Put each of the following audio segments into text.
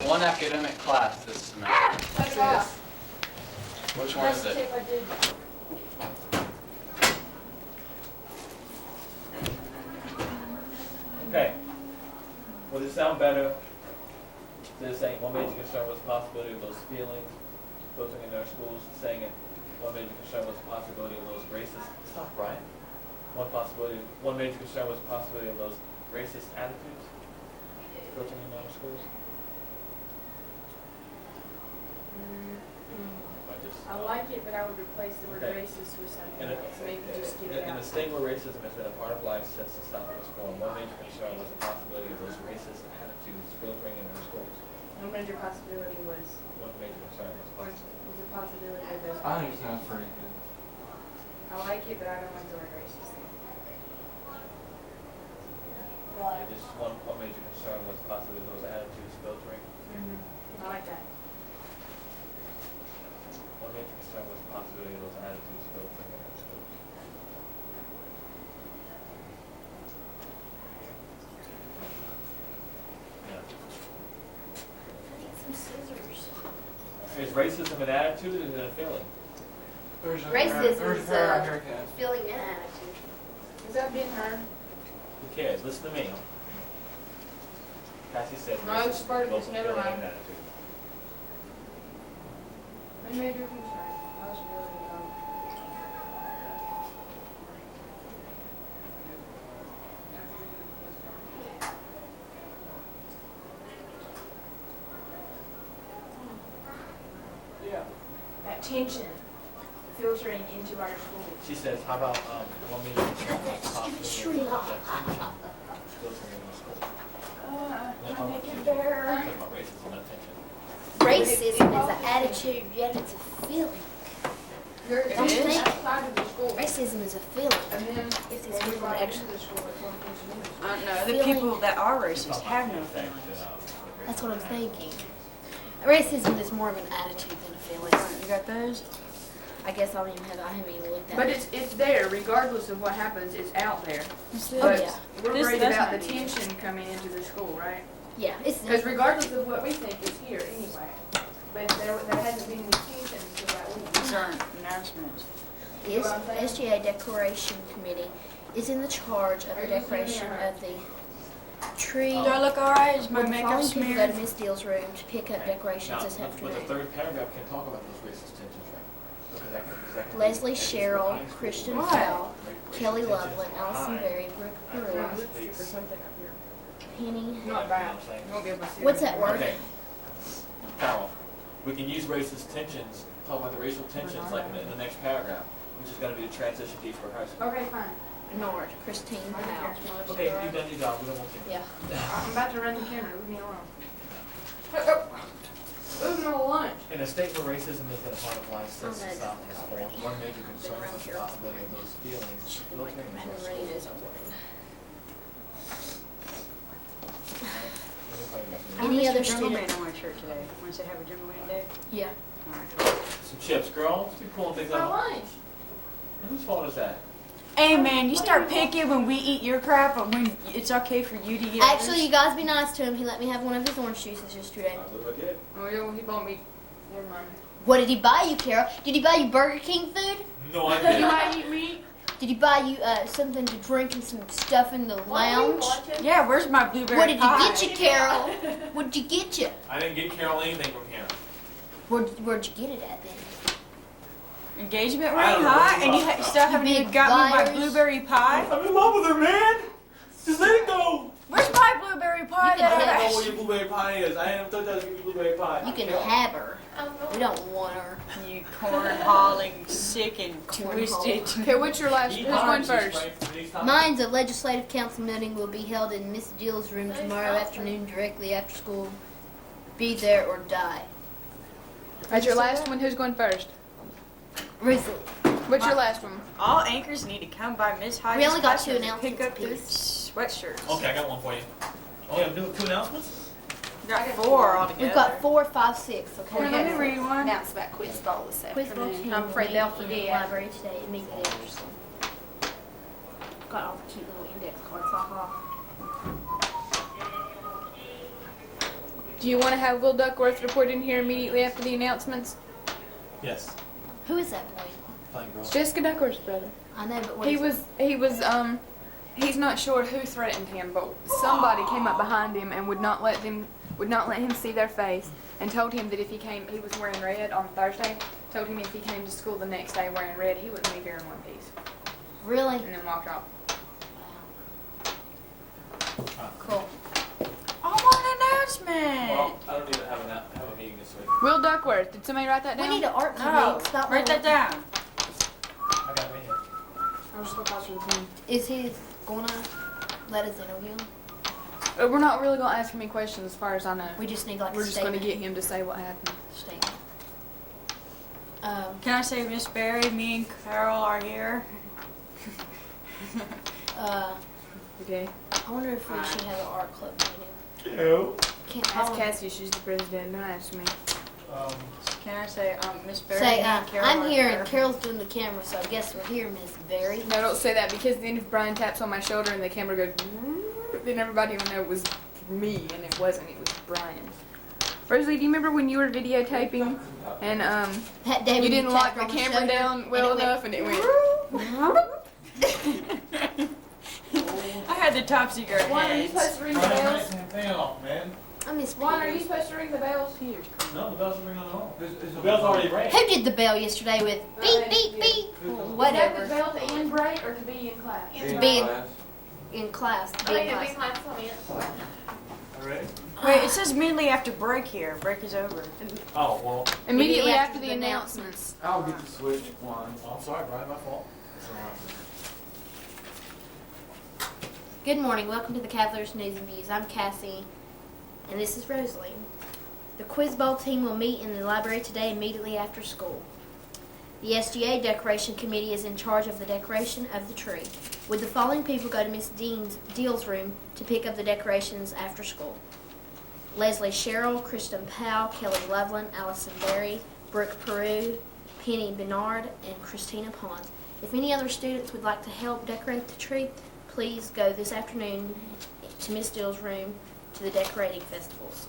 one academic class this semester. Which one is it? Okay. Would it sound better instead of saying one major concern was the possibility of those feelings filtering in our schools, saying it one major concern was the possibility of those racist stop, Brian. One major concern was the possibility of those racist attitudes filtering in our schools? I like it, but I would replace the word racist with something else. Maybe just get it out. In a state where racism has been a part of life since the Southwest Forum, one major concern was the possibility of those racist attitudes filtering in our schools. One major possibility was. One major concern was the possibility of those. I think it sounds pretty good. I like it, but I don't like the word racist. Just one major concern was possibly those attitudes filtering. I like that. One major concern was the possibility of those attitudes filtering in our schools. Yeah. Some scissors. Is racism an attitude or is it a feeling? Racism is a feeling and attitude. Is that being heard? Who cares? Listen to me. Cassie said No, racism it's part of is both this, a never feeling mind. and an attitude. One major concern. I was really dumb. Yeah. That tension filtering into our schools. She says, how about one major concern was the possibility of that tension filtering in our schools? Can make it better. Talking about racism and tension. Racism is an attitude, yet it's a feeling. Don't you think? Outside of the school. Racism is a feeling. And then If these people actually, the school, it's one tension. No, the people that are racist have no feelings. that's what I'm thinking. Racism is more of an attitude than a feeling. You got those? I guess I haven't even looked at But it. it's there, regardless of what happens, it's out there. Oh But yeah, we're This worried does about the not need it. tension coming into the school, right? yeah. It's Because regardless of what we think, it's here anyway. But there hasn't been any tension until that week. These aren't announcements. the SGA Decoration Committee is in the charge of the decoration of the tree. Do I look alright? Is my When makeup following people go smeared? to Miss Deal's room to pick up decorations Now, this but the afternoon. third paragraph can talk about those racist tensions, right? Because that can Leslie be- Sherrill, Christian Why? Powell, Racial Kelly tensions Loveland, are Allison high. Berry, Brooke Brewer, Lipstick or something up here. Penny. Not bad. You won't be able to see What's it. that word? Okay. Carol, we can use racist tensions, talk about the racial tensions like in the next paragraph, which is going to be the transition piece for high school. Okay, fine. Nord, Christine I don't care. Powell. Okay, you've done your job. We don't want you. Yeah. I'm about to run the camera. Leave me alone. Moving on lunch. In a state where racism has been a part of life since the Oh, no, Southwest Forum, already. one major concern around was the here. possibility of those feelings filtering into our Rain schools. is important. I Any missed other a Jungle student? Man on my shirt today. Want to say have a Jungle Man day? Yeah. Alright. Some chips, girl. Let's be pulling things My out. lunch. Whose fault is that? Hey man, you start picking when we eat your crap, but when it's okay for you to eat Actually, you guys be nice to him. He let me have one of his orange juices yesterday. I believe I did. Oh, yeah, well, he bought me. Never mind. What did he buy you, Carol? Did he buy you Burger King food? No, I Did you didn't. want to eat meat? Did he buy you something to drink and some stuff in the lounge? Yeah, where's my blueberry What did pie? he get you, Carol? What did you get you? I didn't get Carol anything from here. Where'd you get it at then? Engagement I ring, don't know huh? what And you're you talking still haven't You even big got me my liars. blueberry pie? I'm in love with her, man. Just let it go. Where's my blueberry pie You can that I have I don't know what your blueberry pie is. I haven't told you to give you blueberry pie. You can have her. We don't want her. You corn-hauling, sick and twisted. Okay, what's your last? Eat Who's going hard, first? she's right. These times. Mine's a legislative council meeting will be held in Miss Dill's room tomorrow afternoon directly after school. Be there or die. That's your last one. Who's going first? Rosalie. What's your last one? All anchors need to come by Miss Hyde's We only got classroom two to pick up announcements their sweatshirts. Okay, I got one for you. Oh, yeah, do two announcements? We got 4 altogether. We've got 4, 5, 6. Okay. Here, let me read one. Announce about quiz ball this Quiz bowl afternoon. team I'm afraid they'll will be in the forget. library today. Immediately after school. Got all the cute little index cards. Haha. Do you want to have Will Duckworth report in here immediately after the announcements? Yes. Who is that boy? Playing girl. It's Jessica Duckworth's brother. I know, but what He is was he's not sure who threatened him, but somebody came up behind him and would not let him see their face, and told him that if he came, he was wearing red on Thursday. Told him if he came to school the next day wearing red, he wouldn't leave here in one piece, Really? and then walked off. Cool. Oh, what announcement! Well, I don't need to have a meeting this week. Will Duckworth. Did somebody write that We down? need an art No, committee. Stop write that down. I got it right here. I'll just go pass her the pen. Is he gonna let us interview him? We're not really gonna ask him any questions, as far as I know. We just need like We're a just statement. gonna get him to say what happened. Statement. Can I say, Miss Barry, me and Carol are here? Okay. I wonder if we should have an art club meeting. Ew. Can't Ask call him. Cassie. She's the president. Don't ask me. Can I say, Miss Barry, Say, me and Carol I'm are here and Carol's doing the camera, so I guess we're here, Miss Barry. No, don't say that, because then if Brian taps on my shoulder and the camera goes, then everybody will know it was me, and it wasn't. It was Brian. Rosalie, do you remember when you were videotaping and That day you when didn't lock tapped the on camera shoulder down well and it enough, and it went? I had the top secret Juan, are you heads. supposed to ring the bells? Thing off, man. I miss Juan, are you Peter. supposed to ring the bells? Here. No, the bells are ringing on all. The bells already rang. Who did the bell yesterday with beep, beep, beep? Is that the Whatever. bell to end break or to be in class? To be in class. To be in I think class. it'd be class All right. Wait, it says immediately after break here. Break is over. Oh, well. Immediately after the announcements. I'll get the switch one. Oh, I'm sorry, Brian, my fault. Good morning. Welcome to the Cavaliers News and Views. I'm Cassie, and this is Rosalie. The Quiz Bowl team will meet in the library today immediately after school. The SGA Decoration Committee is in charge of the decoration of the tree. Would the following people go to Miss Deal's room to pick up the decorations after school? Leslie Sherrill, Kristen Powell, Kelly Loveland, Allison Berry, Brooke Peru, Penny Bernard, and Christina Pond. If any other students would like to help decorate the tree, please go this afternoon to Miss Deal's room to the decorating festivals.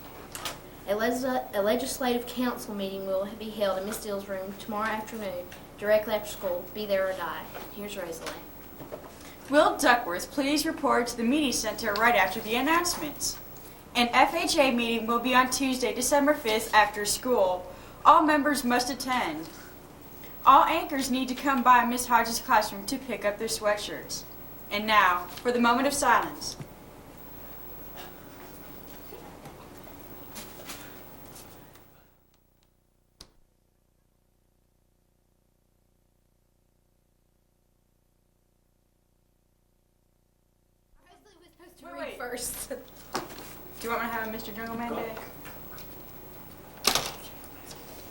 A legislative council meeting will be held in Miss Deal's room tomorrow afternoon, directly after school. Be there or die. Here's Rosalie. Will Duckworth please report to the media center right after the announcements? An FHA meeting will be on Tuesday, December 5th after school. All members must attend. All anchors need to come by Miss Hodges' classroom to pick up their sweatshirts. And now, for the moment of silence. Rosalie was supposed to Wait, read wait. first. Do you want me to have a Mr. Jungle Man day?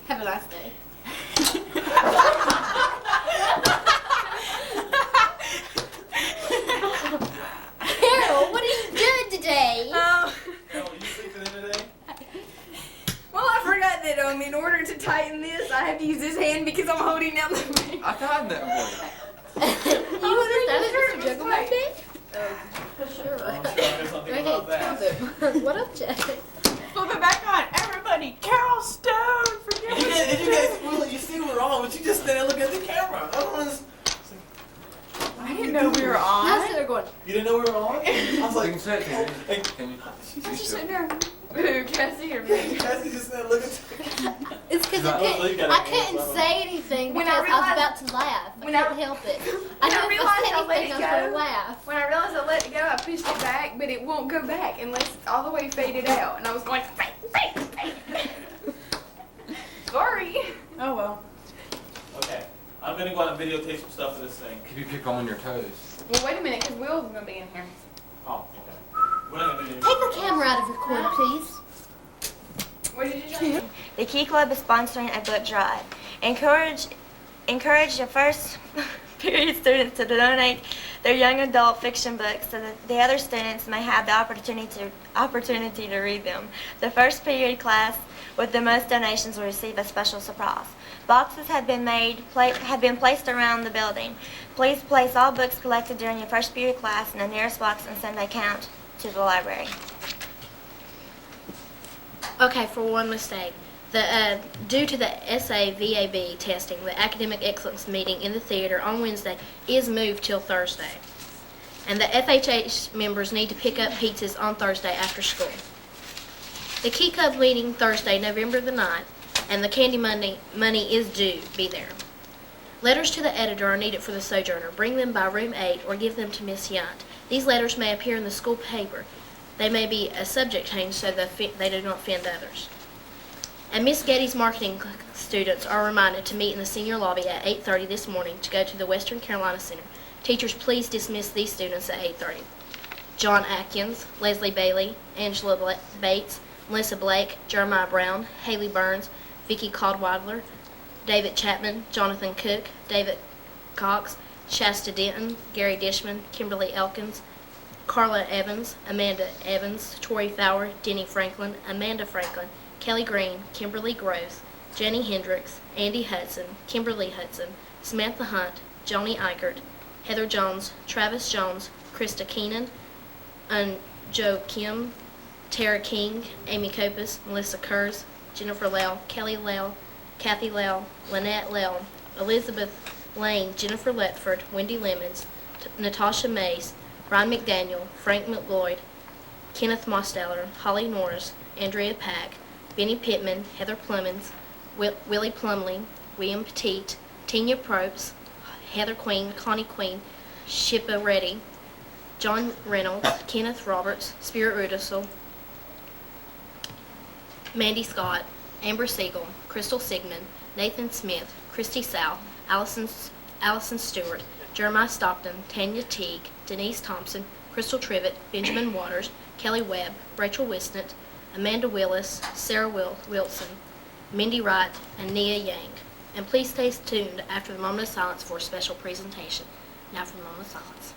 Have a nice day. Carol, what are you doing today? Carol, you sleeping in today? Well, I forgot that in order to tighten this, I have to use this hand because I'm holding down the ring. I timed that for You want to start with Mr. Jungle Man Day? For sure. I'm sure I know something Okay, about tell that. them. What up, Jack? Flip it back on. Everybody, Carol Stone for Did you guys, well, you see we're on, but you just stand and look at the camera. I don't understand. I didn't know we were Now on. they're going, You didn't know we were on? I was You like, can say it to me. hey, Can you? I'm just sitting there. Who, Cassie or me? Cassie just stand and look at the it's because No, you gotta I answer couldn't that one. say anything When because I I was realized- about to laugh. I when I- couldn't help it. when I knew if realized said I let anything, it I was going go. to laugh. When I realized I let it go, I pushed it back, but it won't go back unless it's all the way faded out. And I was like, sorry. Oh well. Okay, I'm gonna go out and videotape some stuff for this thing. Keep you pick on your toes. Well, wait a minute, because Will's going to be in here. Oh, okay. We're not gonna do Take the camera out of recording, please. What did you say? The Key Club is sponsoring a book drive. Encourage your first period students to donate their young adult fiction books so that the other students may have the opportunity to read them. The first period class with the most donations will receive a special surprise. Boxes have been placed around the building. Please place all books collected during your first period class in the nearest box and send a count to the library. Okay, for one mistake. Due to the SAVAB testing, the Academic Excellence meeting in the theater on Wednesday is moved till Thursday. And the FHH members need to pick up pizzas on Thursday after school. The Key Club meeting Thursday, November the 9th, and the candy money is due. Be there. Letters to the editor are needed for the Sojourner. Bring them by room 8 or give them to Miss Yount. These letters may appear in the school paper. They may be a subject change so that they do not offend others. And Miss Getty's marketing students are reminded to meet in the senior lobby at 8:30 this morning to go to the Western Carolina Center. Teachers, please dismiss these students at 8:30. John Atkins, Leslie Bailey, Angela Bates, Melissa Blake, Jeremiah Brown, Haley Burns, Vicki Caldweiler, David Chapman, Jonathan Cook, David Cox, Shasta Denton, Gary Dishman, Kimberly Elkins, Carla Evans, Amanda Evans, Tori Fowler, Denny Franklin, Amanda Franklin, Kelly Green, Kimberly Gross, Jenny Hendricks, Andy Hudson, Kimberly Hudson, Samantha Hunt, Joni Eichert, Heather Jones, Travis Jones, Krista Keenan, Joe Kim, Tara King, Amy Copas, Melissa Kurz, Jennifer Lau, Kelly Lau, Kathy Lau, Lynette Lau, Elizabeth Lane, Jennifer Letford, Wendy Lemons, Natasha Mays, Ryan McDaniel, Frank McLeod, Kenneth Mosteller, Holly Norris, Andrea Pack, Benny Pittman, Heather Plummins, Willie Plumley, William Petite, Tina Probst, Heather Queen, Connie Queen, Shippa Reddy, John Reynolds, Kenneth Roberts, Spirit Rudisell, Mandy Scott, Amber Siegel, Crystal Sigmund, Nathan Smith, Christy Sal, Allison Stewart, Jeremiah Stockton, Tanya Teague, Denise Thompson, Crystal Trivet, Benjamin Waters, Kelly Webb, Rachel Wisnant, Amanda Willis, Sarah Wilson, Mindy Wright, and Nia Yang. And please stay tuned after the moment of silence for a special presentation. Now for the moment of silence.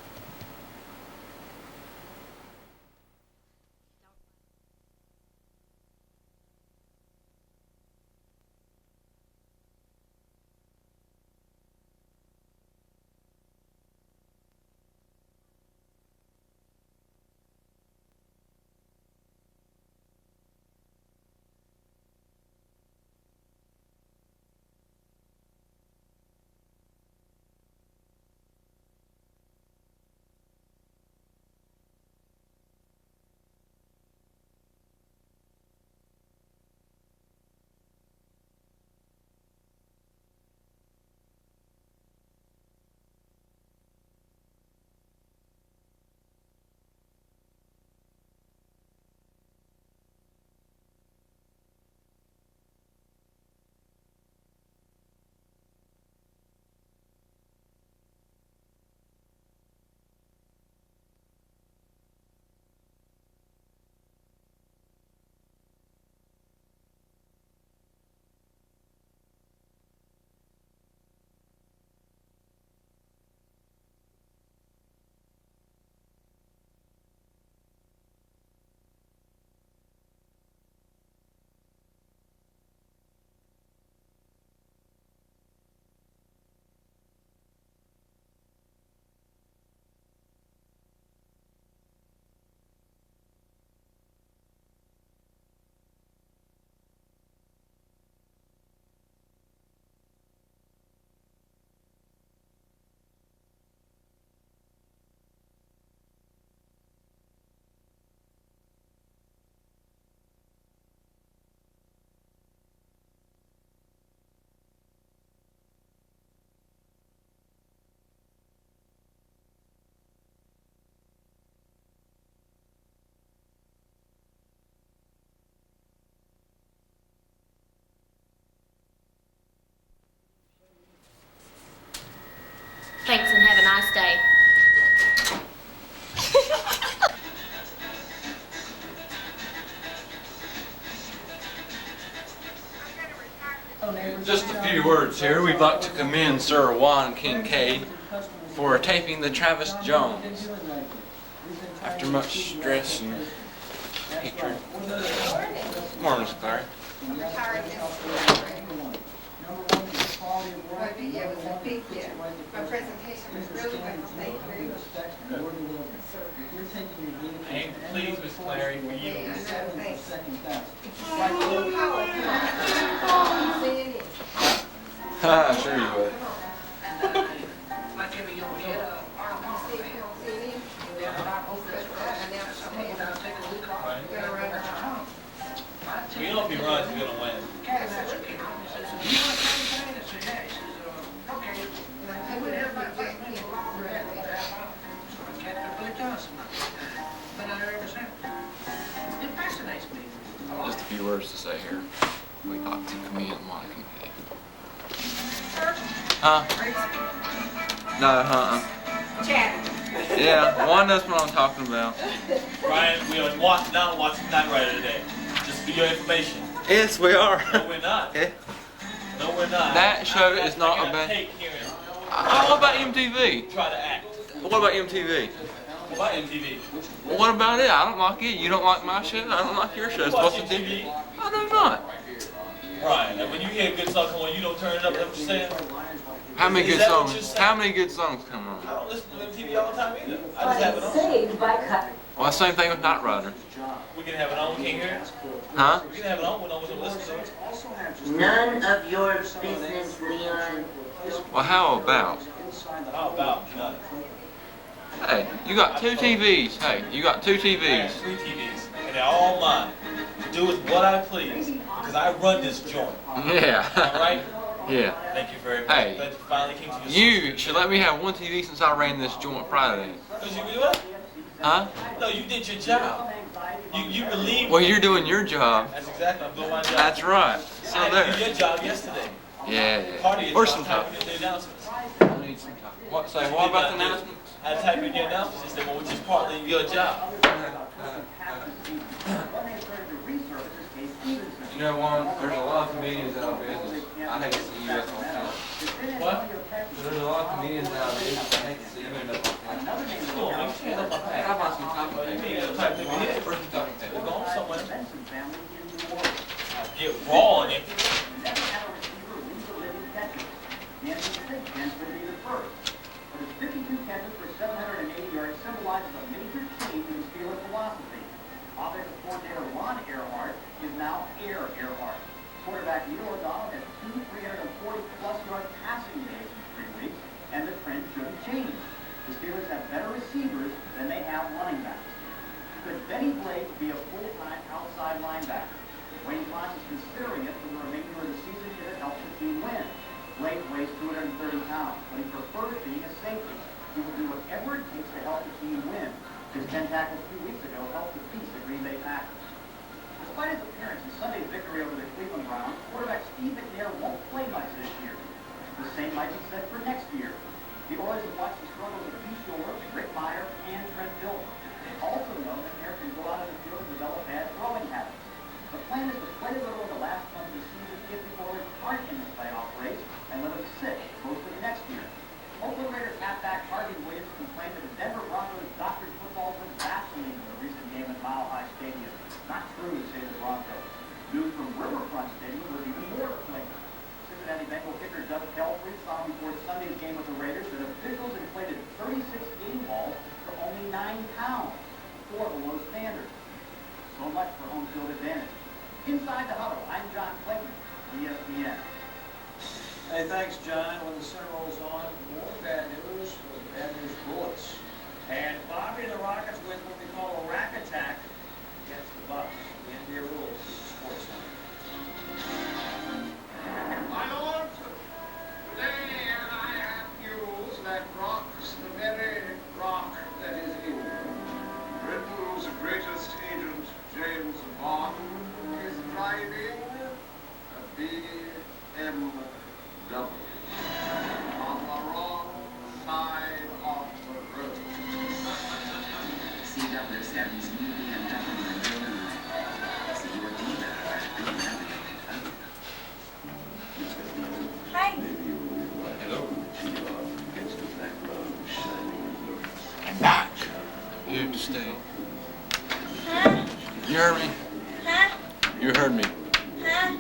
Thanks and have a nice day. Just a few words here. We'd like to commend Sir Juan Kincaid for taping the Travis Jones. After much stress and hatred. Morning, Clary. Yeah, it was a big deal. My presentation was really good. Thank you very much. I am pleased, Miss Clary, for you. Yeah, I know, thanks. Sure you would. You know if he runs, he's gonna win. Just a few words to say here. We ought to commit Monica McKay. Huh? No, Yeah, Juan knows what I'm talking about. Ryan, we are not watching Night Rider today. Just for your information. Yes, we are. No, we're not. Yeah. No, we're not. That show is not I got about. tape here and What about MTV? try to act. What about MTV? What about MTV? Well, what about it? I don't like it. You don't like my show. I don't like your show. You watch What's the MTV? difference? I do not. Ryan, and when you hear a good song come on, you don't turn it up. That's what you're saying? How many Is good that what songs? you're saying? How many good songs come on? I don't listen to MTV all the time either. I just have it on. Well, the same thing with Knight Rider. We can have it on. We can't hear it. Huh? We can have it on. We don't listen to it. None of your business, Leon. Well, how about? How about none? Hey, you got two TVs. Hey, you got two I have TVs. 3 TVs, and they're all mine. Do with what I please, because I run this joint. Yeah. All right? Yeah. Thank you very much. Hey, Glad you finally came to your You should let me have one TV since I ran this joint Friday. Because you do what? Huh? No, you did your job. You relieved Well, me. you're doing your job. That's exactly. I'm doing my job. That's right. So I there. did your job yesterday. Yeah. Part of your Or job, some time. typing in the announcements. I need some time. What? Say what about the announcements? I type in your announcements yesterday, which is partly your job. You know, Juan, there's a lot of comedians out of business. I hate to see you as on film. What? There's a lot of comedians out of business. I hate to see you end up on film. Come on, man, you can't help my How past. about some time? You ain't gonna type in here. Where's some talking We're tape? going somewhere. Get raw on it. Quarterback Neil O'Donnell has 2 340-plus yard passing days in 3 weeks, and the trend shouldn't change. The Steelers have better receivers than they have running backs. Could Benny Blake be a full-time outside linebacker? Wayne Fontes is considering it for the remainder of the season if it helps the team win. Blake weighs 230 pounds, but he prefers being a safety. He will do whatever it takes to help the team win. His 10 tackles 2 weeks ago helped defeat the Green Bay Packers. Despite his appearance in Sunday's victory over the Cleveland Browns, quarterback Steve McNair won't play much this year. The same might be said for next year. The Oilers have watched the struggles of Hugh Shore, Rick Meyer, and Trent Dilfer. They also know that McNair can go out of the field and develop bad throwing habits. The plan is to play a little in the last month of the season if the Oilers aren't in the playoff race and let them sit most of the next year. Oakland Raiders halfback Harvey Williams complained that the Denver Broncos doctored footballs with Vaseline in the recent game at Mile High Stadium. Not true, say the Broncos. News from Riverfront Stadium was even more flagrant. Cincinnati Bengal kicker Doug Pelfrey saw before Sunday's game with the Raiders that officials inflated 36 game balls to only 9 pounds, 4 below standard. So much for home field advantage. Inside the huddle, I'm John Clayton, ESPN. Hey, thanks, John. When the center rolls on, more bad news with bad news bullets. And Bobby, the Rockets with what they call a rack attack against the Bucks. The NBA rules. This is Sports Center. My lords, today I have news that rocks the very rock that is you. Britain's greatest agent, James Bond, is driving a BMW on the wrong side of the road. CW7's new BMW in your mood. See your dealer and navigate it home. Hi. Hello. I'm back. Here to stay. Huh? You heard me? Huh? You heard me. Huh?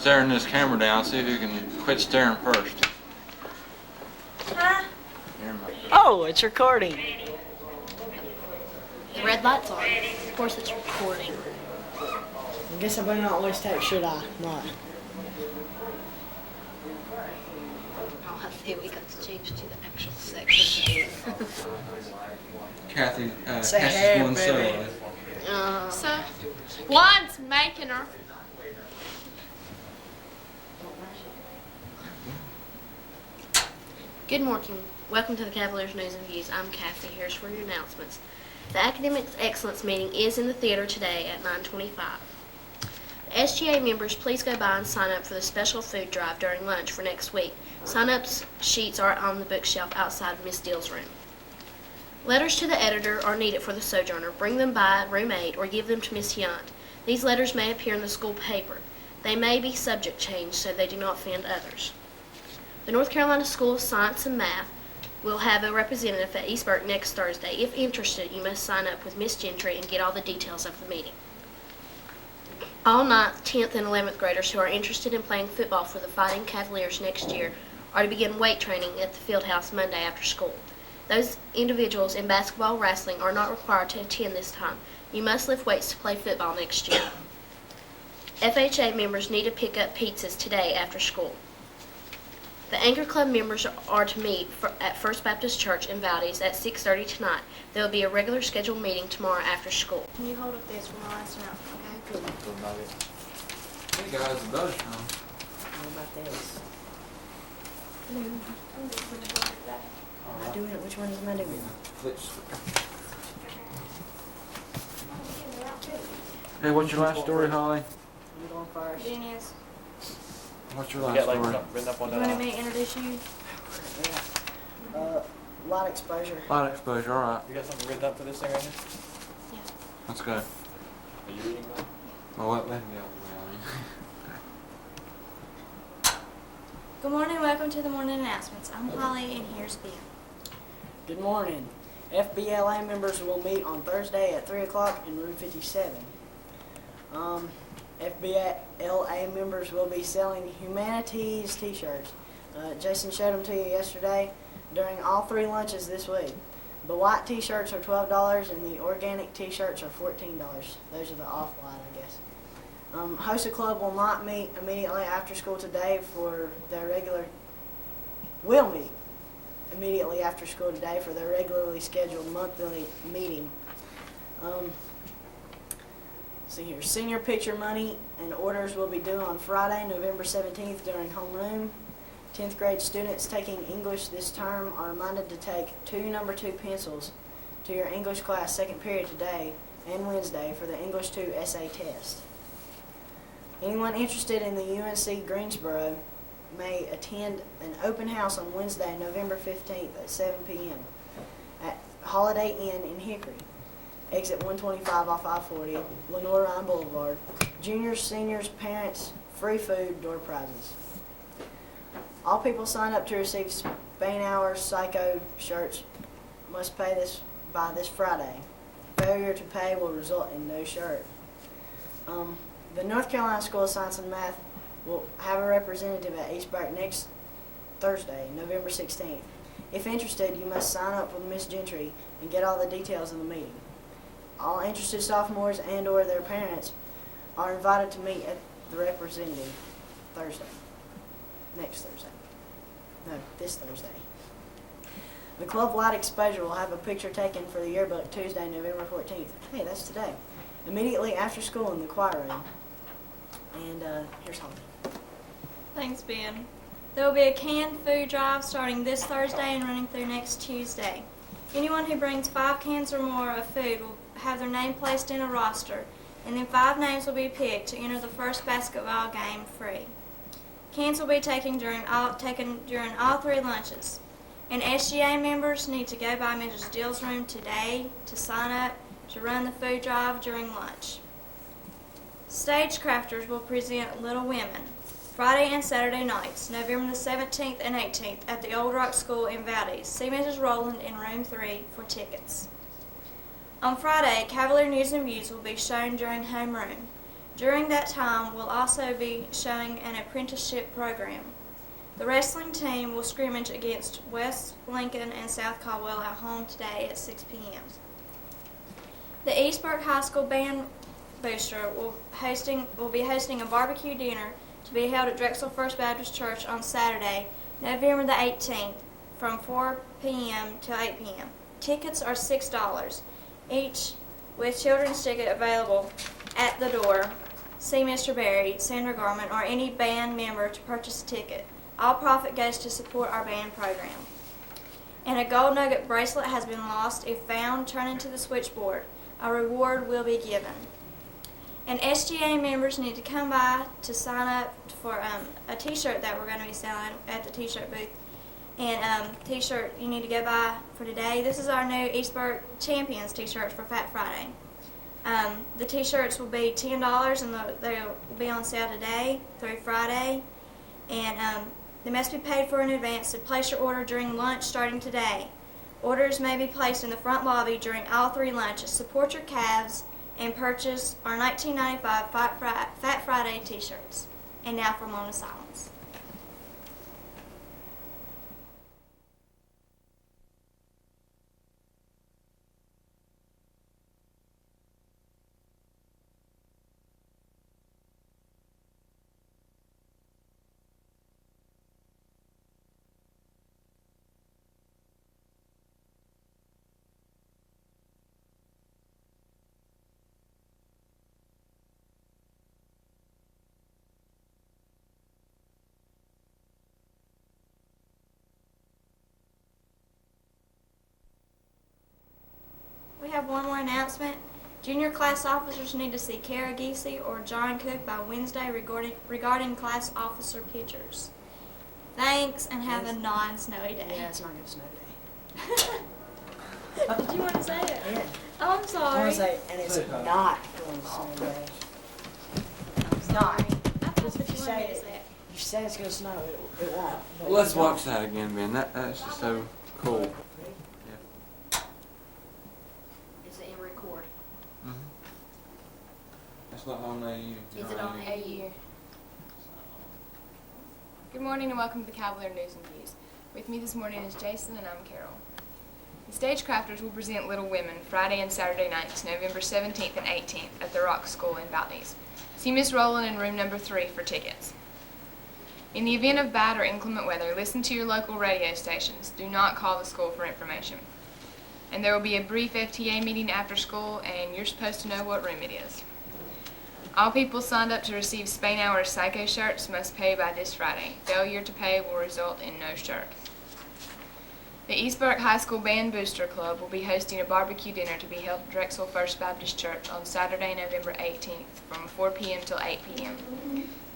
staring this camera down. See who can quit staring first. Huh? Never mind. Oh, it's recording. The red light's on. Of course it's recording. I guess I better not waste tape, should I? Not. Oh, I see we got to change to the actual section. Kathy, Say Cassie's hey, going baby. solo. So, Juan's making her. Good morning. Welcome to the Cavaliers News and Views. I'm Kathy. Here's for your announcements. The Academic Excellence Meeting is in the theater today at 9:25. The SGA members, please go by and sign up for the special food drive during lunch for next week. Sign-up sheets are on the bookshelf outside of Miss Deal's room. Letters to the editor are needed for the Sojourner. Bring them by room 8 or give them to Miss Yount. These letters may appear in the school paper. They may be subject changed so they do not offend others. The North Carolina School of Science and Math will have a representative at East Burke next Thursday. If interested, you must sign up with Miss Gentry and get all the details of the meeting. All 9th, 10th, and 11th graders who are interested in playing football for the Fighting Cavaliers next year are to begin weight training at the field house Monday after school. Those individuals in basketball or wrestling are not required to attend this time. You must lift weights to play football next year. FHA members need to pick up pizzas today after school. The Anchor Club members are to meet at First Baptist Church in Valdez at 6:30 tonight. There will be a regular scheduled meeting tomorrow after school. Can you hold up this for my last note, okay? Hey guys, the butter's on. What about this? Am I doing it? Which one am I doing? Hey, what's your last story, Holly? I'm going first. Genius. What's your You last got like story? something written up on You want that. me to introduce you? Yeah. Light exposure. Light exposure, alright. You got something written up for this thing right here? Let's go. Are you reading that? Well, let me out. Good morning, welcome to the morning announcements. I'm Holly and here's Ben. Good morning. FBLA members will meet on Thursday at 3 o'clock in room 57. FBLA members will be selling humanities t-shirts. Jason showed them to you yesterday during all 3 lunches this week. The white t-shirts are $12 and the organic t-shirts are $14. Those are the off-white, I guess. Hosa Club will not meet immediately after school today for their regularly scheduled monthly meeting. See here, senior picture money and orders will be due on Friday, November 17th during homeroom. 10th grade students taking English this term are reminded to take 2 number 2 pencils to your English class second period today and Wednesday for the English 2 essay test. Anyone interested in the UNC Greensboro may attend an open house on Wednesday, November 15th at 7 p.m. at Holiday Inn in Hickory. Exit 125 off I-40, Lenore Ryan Boulevard. Juniors, seniors, parents, free food, door prizes. All people sign up to receive Spain Hour Psycho shirts must pay this by this Friday. Failure to pay will result in no shirt. The North Carolina School of Science and Math will have a representative at East Burke next Thursday, November 16th. If interested, you must sign up with Miss Gentry and get all the details of the meeting. All interested sophomores and or their parents are invited to meet at the representative Thursday. Next Thursday. No, this Thursday. The Club Light Exposure will have a picture taken for the yearbook Tuesday, November 14th. Hey, that's today. Immediately after school in the choir room. And here's Holly. Thanks, Ben. There will be a canned food drive starting this Thursday and running through next Tuesday. Anyone who brings 5 cans or more of food will have their name placed in a roster, and then 5 names will be picked to enter the first basketball game free. Cans will be taken during all 3 lunches. And SGA members need to go by Mrs. Dill's room today to sign up to run the food drive during lunch. Stagecrafters will present Little Women Friday and Saturday nights, November the 17th and 18th at the Old Rock School in Valdez. See Mrs. Rowland in room 3 for tickets. On Friday, Cavalier News and Views will be shown during homeroom. During that time, we'll also be showing an apprenticeship program. The wrestling team will scrimmage against West Lincoln and South Caldwell at home today at 6 p.m. The East Burke High School Band Booster will be hosting a barbecue dinner to be held at Drexel First Baptist Church on Saturday, November the 18th, from 4 p.m. to 8 p.m. Tickets are $6 each, with children's ticket available at the door. See Mr. Berry, Sandra Garman, or any band member to purchase a ticket. All profit goes to support our band program. And a gold nugget bracelet has been lost. If found, turn into the switchboard. A reward will be given. And SGA members need to come by to sign up for a t-shirt that we're going to be selling at the t-shirt booth. And t-shirt you need to go buy for today. This is our new East Burke Champions t-shirts for Fat Friday. The t-shirts will be $10 and they will be on sale today through Friday. And they must be paid for in advance. So place your order during lunch starting today. Orders may be placed in the front lobby during all 3 lunches. Support your calves and purchase our $19.95 Fat Friday t-shirts. And now for a moment of silence. We have one more announcement. Junior class officers need to see Kara Giese or John Cook by Wednesday regarding class officer pictures. Thanks, and have a non-snowy day. Yeah, it's not going to snow today. Did you want to say it? Yeah. Oh, I'm I sorry. want to say, and it's not going to snow today. It's not. I thought If that you you say wanted me to it, say it. you say it's going to snow, it won't. But Let's it don't. watch that again, Ben. That's just so cool. Is it in record? Mm-hmm. That's not on AU. Is it on AU? Good morning and welcome to the Cavalier News and Views. With me this morning is Jason and I'm Carol. The Stagecrafters will present Little Women Friday and Saturday nights, November 17th and 18th at the Rock School in Valdez. See Miss Rowland in room number 3 for tickets. In the event of bad or inclement weather, listen to your local radio stations. Do not call the school for information. And there will be a brief FTA meeting after school, and you're supposed to know what room it is. All people signed up to receive Spain Hour Psycho shirts must pay by this Friday. Failure to pay will result in no shirt. The East Burke High School Band Booster Club will be hosting a barbecue dinner to be held at Drexel First Baptist Church on Saturday, November 18th from 4 p.m. till 8 p.m.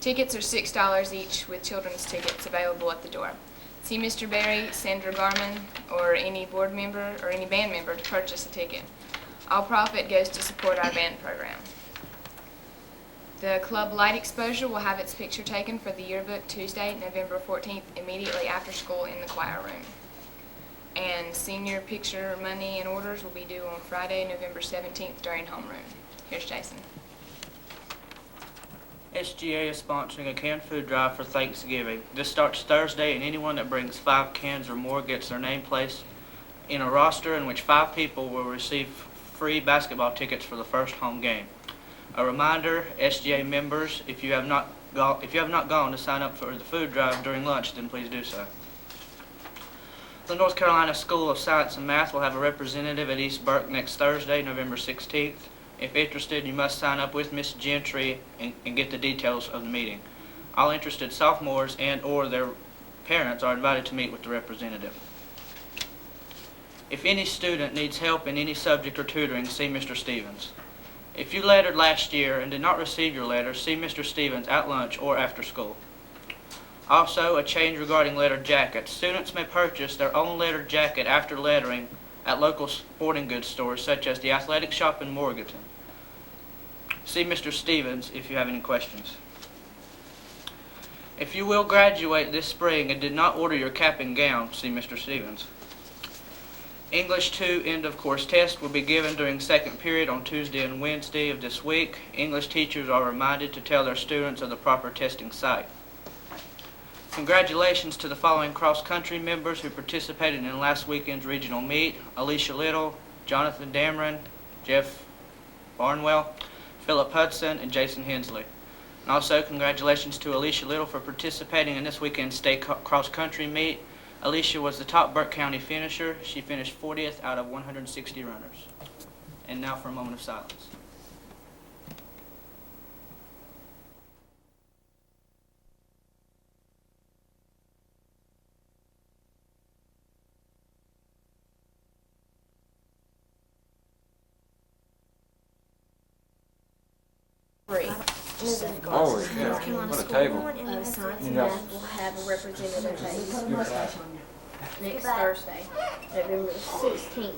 Tickets are $6 each, with children's tickets available at the door. See Mr. Berry, Sandra Garman, or any board member or any band member to purchase a ticket. All profit goes to support our band program. The club light exposure will have its picture taken for the yearbook Tuesday, November 14th, immediately after school in the choir room. And senior picture money and orders will be due on Friday, November 17th during homeroom. Here's Jason. SGA is sponsoring a canned food drive for Thanksgiving. This starts Thursday, and anyone that brings 5 cans or more gets their name placed in a roster in which 5 people will receive free basketball tickets for the first home game. A reminder, SGA members, if you have not gone to sign up for the food drive during lunch, then please do so. The North Carolina School of Science and Math will have a representative at East Burke next Thursday, November 16th. If interested, you must sign up with Miss Gentry and get the details of the meeting. All interested sophomores and or their parents are invited to meet with the representative. If any student needs help in any subject or tutoring, see Mr. Stevens. If you lettered last year and did not receive your letter, see Mr. Stevens at lunch or after school. Also, a change regarding lettered jackets. Students may purchase their own lettered jacket after lettering at local sporting goods stores such as the Athletic Shop in Morganton. See Mr. Stevens if you have any questions. If you will graduate this spring and did not order your cap and gown, see Mr. Stevens. English 2 end of course test will be given during second period on Tuesday and Wednesday of this week. English teachers are reminded to tell their students of the proper testing site. Congratulations to the following cross-country members who participated in last weekend's regional meet: Alicia Little, Jonathan Dameron, Jeff Barnwell, Philip Hudson, and Jason Hensley. And also congratulations to Alicia Little for participating in this weekend's state cross-country meet. Alicia was the top Burke County finisher. She finished 40th out of 160 runners. And now for a moment of silence. Holy cow, what a table. Science and Math will have a representative next Thursday, November 16th.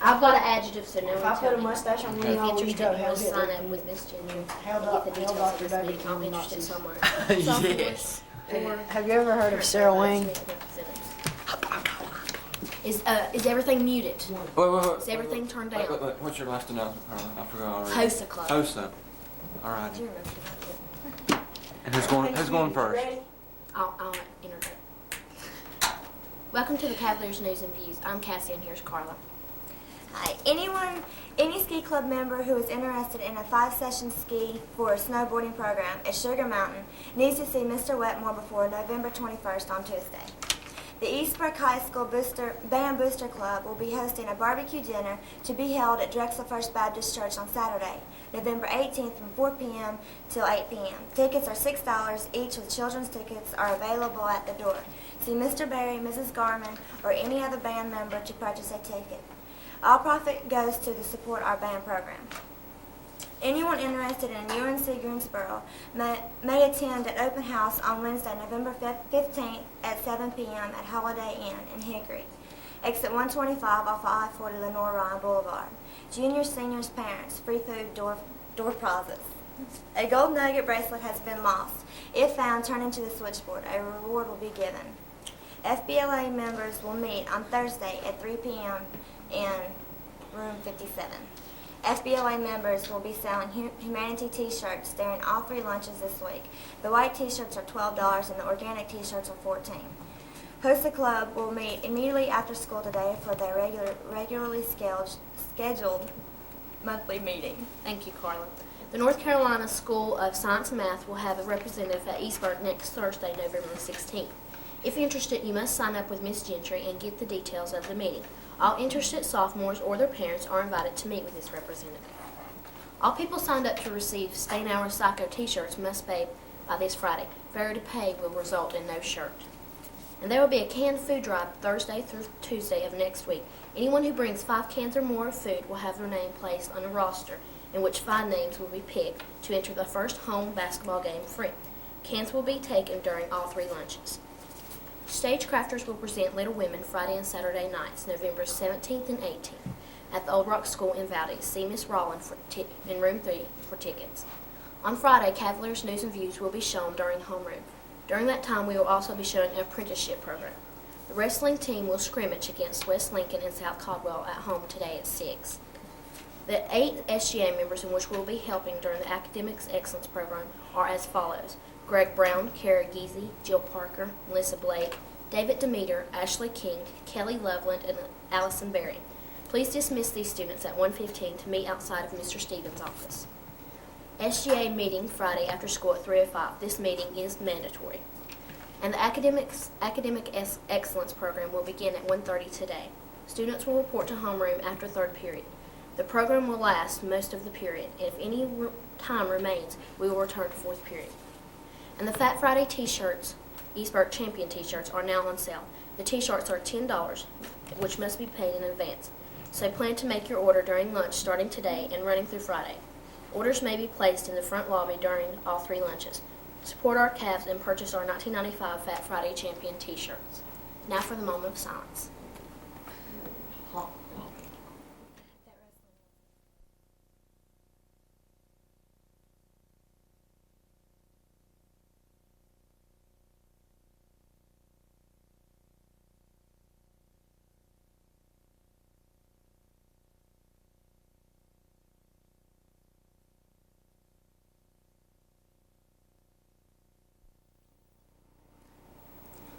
I've got an adjective, so no one If I put a tell me. mustache on If one, I'll interested, go. you must sign up with Miss Ginger and get the details of this meeting. I'll be interested somewhere. Yes. Have you ever heard of Sarah Wing? Is everything muted? Wait. Is everything turned down? Wait. What's your last announcement, Carla? I forgot already. HOSA Club. HOSA. All right. Do you remember that? And who's going first? I'll introduce. Welcome to the Cavaliers News and Views. I'm Cassie and here's Carla. Hi. Any ski club member who is interested in a 5-session ski for a snowboarding program at Sugar Mountain needs to see Mr. Wetmore before November 21st on Tuesday. The East Burke High School Band Booster Club will be hosting a barbecue dinner to be held at Drexel First Baptist Church on Saturday, November 18th from 4 p.m. till 8 p.m. Tickets are $6 each, with children's tickets are available at the door. See Mr. Berry, Mrs. Garman, or any other band member to purchase a ticket. All profit goes to support our band program. Anyone interested in UNC Greensboro may attend an open house on Wednesday, November 15th at 7 p.m. at Holiday Inn in Hickory, exit 125 off I-40 Lenore Ryan Boulevard. Juniors, seniors, parents, free food, door prizes. A gold nugget bracelet has been lost. If found, turn into the switchboard. A reward will be given. FBLA members will meet on Thursday at 3 p.m. in room 57. FBLA members will be selling Humanity T-shirts during all 3 lunches this week. The white T-shirts are $12 and the organic T-shirts are $14. HOSA Club will meet immediately after school today for their regularly scheduled monthly meeting. Thank you, Carla. The North Carolina School of Science and Math will have a representative at East Burke next Thursday, November 16th. If interested, you must sign up with Miss Gentry and get the details of the meeting. All interested sophomores or their parents are invited to meet with this representative. All people signed up to receive Stay Now or Psycho t-shirts must pay by this Friday. Failure to pay will result in no shirt. And there will be a canned food drive Thursday through Tuesday of next week. Anyone who brings 5 cans or more of food will have their name placed on a roster in which 5 names will be picked to enter the first home basketball game free. Cans will be taken during all 3 lunches. Stagecrafters will present Little Women Friday and Saturday nights, November 17th and 18th, at the Old Rock School in Valdez. See Miss Rollin in room 3 for tickets. On Friday, Cavaliers News and Views will be shown during homeroom. During that time, we will also be showing an apprenticeship program. The wrestling team will scrimmage against West Lincoln and South Caldwell at home today at 6. The 8 SGA members in which we will be helping during the Academics Excellence Program are as follows: Greg Brown, Kara Geezy, Jill Parker, Melissa Blake, David Demeter, Ashley King, Kelly Loveland, and Allison Berry. Please dismiss these students at 1:15 to meet outside of Mr. Stevens' office. SGA meeting Friday after school at 3:05. This meeting is mandatory. And the Academic Excellence Program will begin at 1:30 today. Students will report to homeroom after 3rd period. The program will last most of the period, and if any time remains, we will return to 4th period. And the Fat Friday t-shirts, East Burke Champion t-shirts, are now on sale. The t-shirts are $10, which must be paid in advance. So plan to make your order during lunch starting today and running through Friday. Orders may be placed in the front lobby during all 3 lunches. Support our Cavs and purchase our 1995 Fat Friday Champion t-shirts. Now for the moment of silence.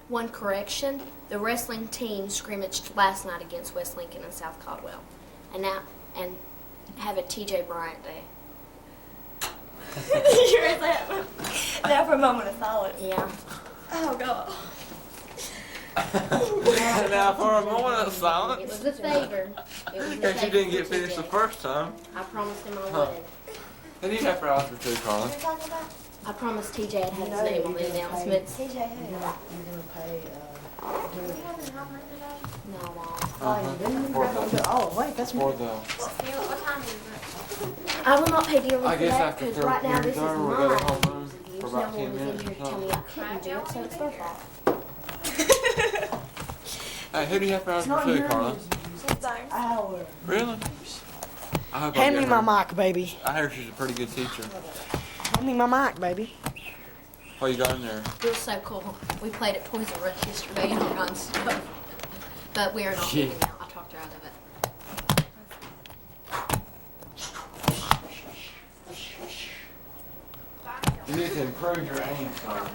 One correction, the wrestling team scrimmaged last night against West Lincoln and South Caldwell. And have a TJ Bryant Day. Here's that. Now for a moment of silence. Yeah. Oh, God. Now for a moment of It silence. was a favor. It was a Because you favor didn't for get finished the TJ. first time. I promised him I Huh. would. Who do you have for Oscar too, Carla? I promised TJ I'd have his name on the announcements. You're gonna pay, No, Mom. Oh, wait, that's For the, What time is it? I will not pay dearly I for guess that after because right now third this is period, we'll go to mine. homeroom for No about one 10 was in minutes here or to tell me I couldn't do it, so it's their fault. Hey, who do you have for Oscar too, Carla? hour. Really? I hope I Hand get me my her. mic, baby. I hear she's a pretty good teacher. Hand me my mic, baby. What you got in there? It was so cool. We played at Toys R Us yesterday and all kinds of stuff. But we are not Yeah. getting out. I talked her out of it. You need to improve your aim, son.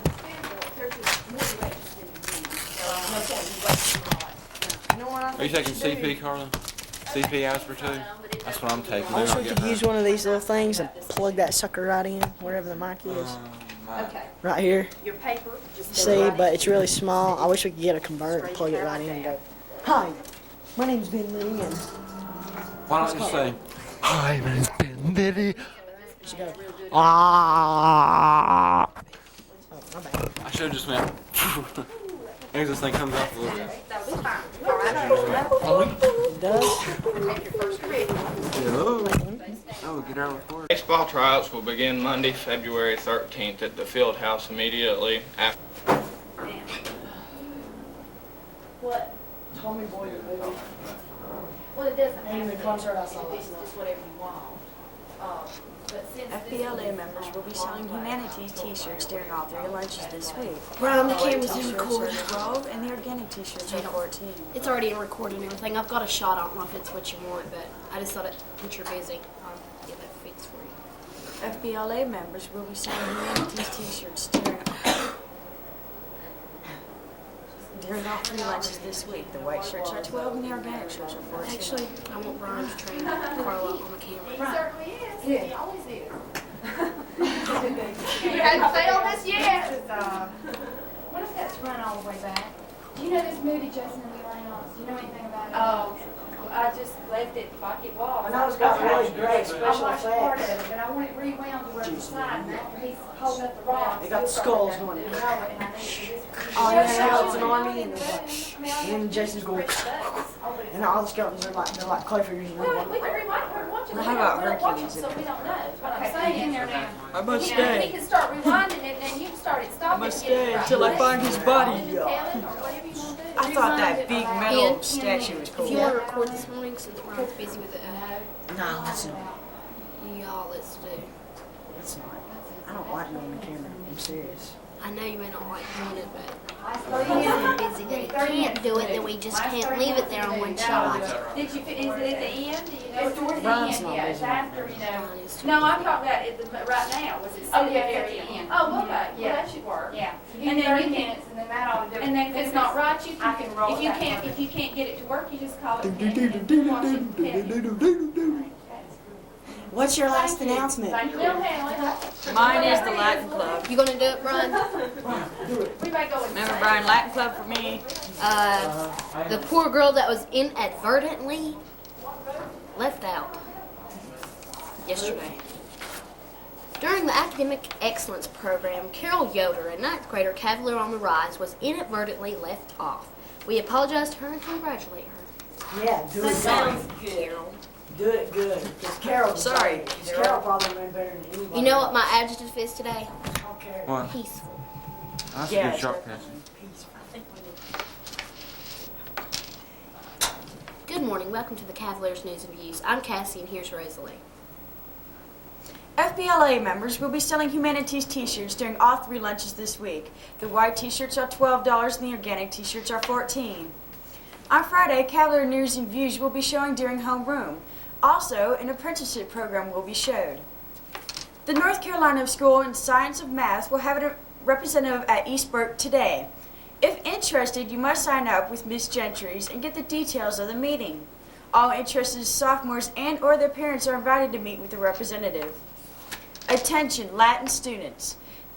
Are you taking CP, Carla? CP Asper too? That's what I'm taking. I wish Maybe I'll we get could mine. use one of these little things and plug that sucker right in, wherever the mic is. Okay. Right here. Your paper, just. See, but it's really small. I wish we could get a convert and plug it right in and go, hi, my name's Ben Lee, and Why don't you say, hi, my name's Ben Liddy. she go, ah. Oh, my bad. I should have just went. Maybe this thing comes off a little bit. That'll be fine. All right. It does? Take your first reading. Oh, get out of court. Baseball tryouts will begin Monday, February 13th at the field house immediately after. What? Tommy Boy, baby. Well, it doesn't And the concert I saw It's last just whatever you want. But since FBLA members will be selling humanities t-shirts during all 3 lunches this week. Brian, the White camera's in t-shirts record. are 12 and the organic t-shirts are 14. It's already in record and everything. I've got a shot. I don't know if it's what you want, but I just thought since you're busy, I'll get that fixed for you. FBLA members will be selling humanities t-shirts during all 3 lunches this week. The white shirts are 12 and the organic shirts are 14. Actually, I want Brian to train Carla on the camera. He certainly is. He always is. You hadn't failed us yet. What if that's run all the way back? Do you know this movie, Jason and the Argonauts? Do you know anything about it? Oh, I just left it like it was. I know it's got really great I special watched part of effects. it, but I want it rewound to where it's sliding after he's holding up the rock. They got the skulls going. You know it, and I need to this. Oh, yeah, it's an army, and there's like, and then Jason's going, and all the skeletons are they're like clay figures. And Well, we can rewind it. We're watching. Now, how about We don't watch Hercules? it, so we don't know. What I'm Okay, saying. hang in there now. I must You know, he stay. can start rewinding it, and you can start it stopping. I must and get it stay right. until I find his body. Tell it, or whatever you want to do. I thought that big metal And- statue was cool. If you want to record this morning, since Brian's busy with it, No, listen. y'all, let's do. It's not. I don't like me on the camera. I'm serious. I know you may not like doing it, but Last if 30 you're minutes. busy that you can't do it, then we just can't leave it there on one shot. Did you, is it at the end? Do you know? It's towards the Brian's end, not yeah, it's busy. after, you know. Brian is too No, I'm busy. talking about at the, right now. Was it? Oh, sitting yeah, there it's at the end. Oh, okay. Well, Yeah. that should work. Yeah. And And then then 30 you can- minutes, and then that ought to do it. And then if it's not right, you I can roll If you it back can't, over. if you can't get it to work, you just call it. and watch it tell you. What's your last announcement? We'll handle it. Mine is the Latin Club. You gonna do it, Brian? We might go insane. Remember, Brian, Latin Club for me. The poor girl that was inadvertently left out yesterday. During the Academic Excellence Program, Carol Yoder, a 9th grader Cavalier on the Rise, was inadvertently left off. We apologize to her and congratulate her. Yeah, do it good. Carol. Do it good. Because Carol Sorry. Because Carol probably ran better than anybody. You know what my adjective is today? I don't care. What? Peaceful. That's a Yeah, good shot, Cassie. Good morning. Welcome to the Cavaliers News and Views. I'm Cassie, and here's Rosalie. FBLA members will be selling humanities t-shirts during all 3 lunches this week. The white t-shirts are $12 and the organic t-shirts are $14. On Friday, Cavalier News and Views will be showing during homeroom. Also, an apprenticeship program will be showed. The North Carolina School in Science of Math will have a representative at East Burke today. If interested, you must sign up with Miss Gentry's and get the details of the meeting. All interested sophomores and or their parents are invited to meet with a representative. Attention, Latin students.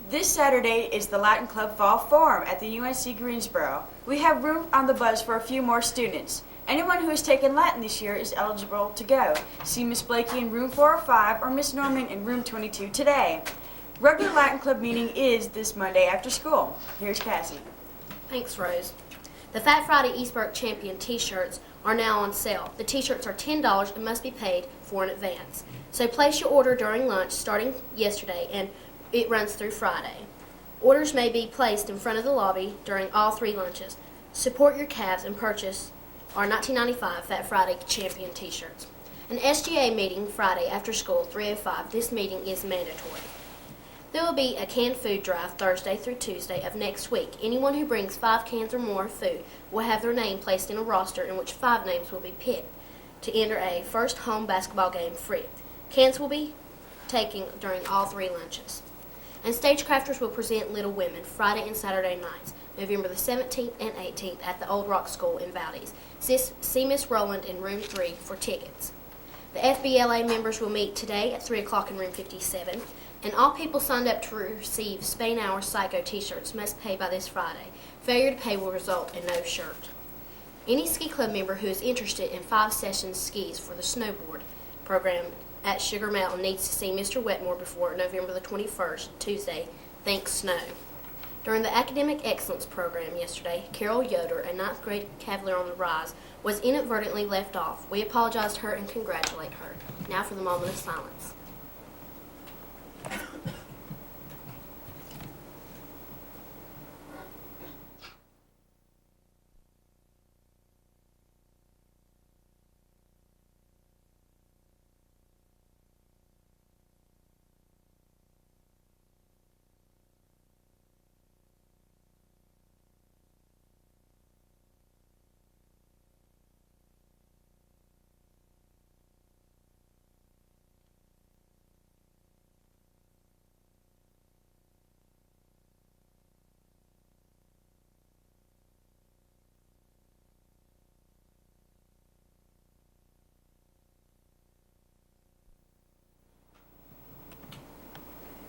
This Saturday is the Latin Club Fall Forum at the UNC Greensboro. We have room on the bus for a few more students. Anyone who has taken Latin this year is eligible to go. See Miss Blakey in room 405 or Miss Norman in room 22 today. Regular Latin Club meeting is this Monday after school. Here's Cassie. Thanks, Rose. The Fat Friday East Burke Champion t-shirts are now on sale. The t-shirts are $10 and must be paid for in advance. So place your order during lunch starting yesterday and it runs through Friday. Orders may be placed in front of the lobby during all 3 lunches. Support your Cavs and purchase our 1995 Fat Friday Champion t-shirts. An SGA meeting Friday after school, 3:05. This meeting is mandatory. There will be a canned food drive Thursday through Tuesday of next week. Anyone who brings 5 cans or more of food will have their name placed in a roster in which 5 names will be picked to enter a first home basketball game free. Cans will be taken during all 3 lunches. And Stagecrafters will present Little Women Friday and Saturday nights, November the 17th and 18th at the Old Rock School in Valdez. See Miss Rowland in room 3 for tickets. The FBLA members will meet today at 3 o'clock in room 57. And all people signed up to receive Spain Hour Psycho t-shirts must pay by this Friday. Failure to pay will result in no shirt. Any ski club member who is interested in 5 sessions skis for the snowboard program at Sugar Mountain needs to see Mr. Wetmore before November the 21st, Tuesday. Thanks, Snow. During the Academic Excellence program yesterday, Carol Yoder, a 9th grade Cavalier on the Rise, was inadvertently left off. We apologize to her and congratulate her. Now for the moment of silence.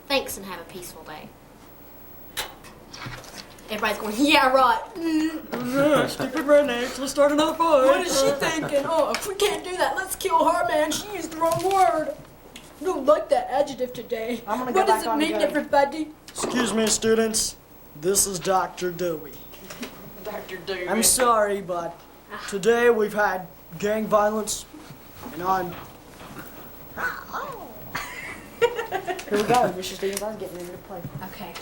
Thanks and have a peaceful day. Everybody's going, yeah, right. Stupid rednecks, let's start another fight. What is she thinking? Oh, if we can't do that, let's kill her, man. She used the wrong word. I don't like that adjective today. What does it mean, everybody? Excuse me, students. This is Dr. Dewey. Dr. Dewey. I'm sorry, but today we've had gang violence, and I'm... Here we go, Mr. Stevens. I was getting ready to play. Okay.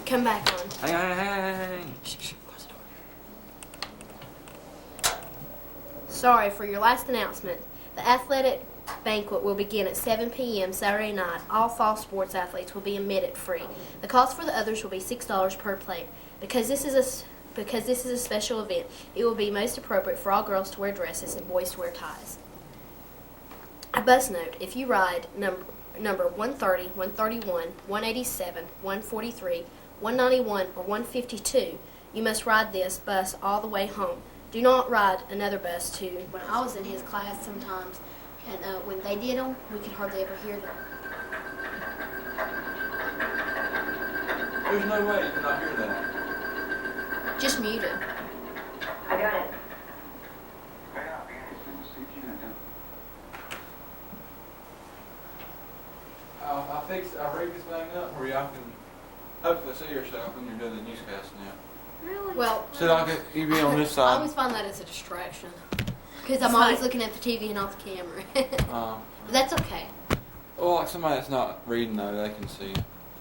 Come back on. Hang. Shh, close the door. Sorry for your last announcement. The athletic banquet will begin at 7 p.m. Saturday night. All fall sports athletes will be admitted free. The cost for the others will be $6 per plate. Because this is a special event, it will be most appropriate for all girls to wear dresses and boys to wear ties. A bus note: if you ride number 130, 131, 187, 143, 191, or 152, you must ride this bus all the way home. Do not ride another bus to... When I was in his class sometimes, and when they did them, we could hardly ever hear them. There's no way you cannot hear that. Just mute it. I got it. I'll rig this thing up where y'all can hopefully see yourself when you're doing the newscast now. Really? Well, So like you be on this I side. always find that as a distraction. Because I'm always looking at the TV and not the camera. But that's okay. Well, like somebody that's not reading though, they can see.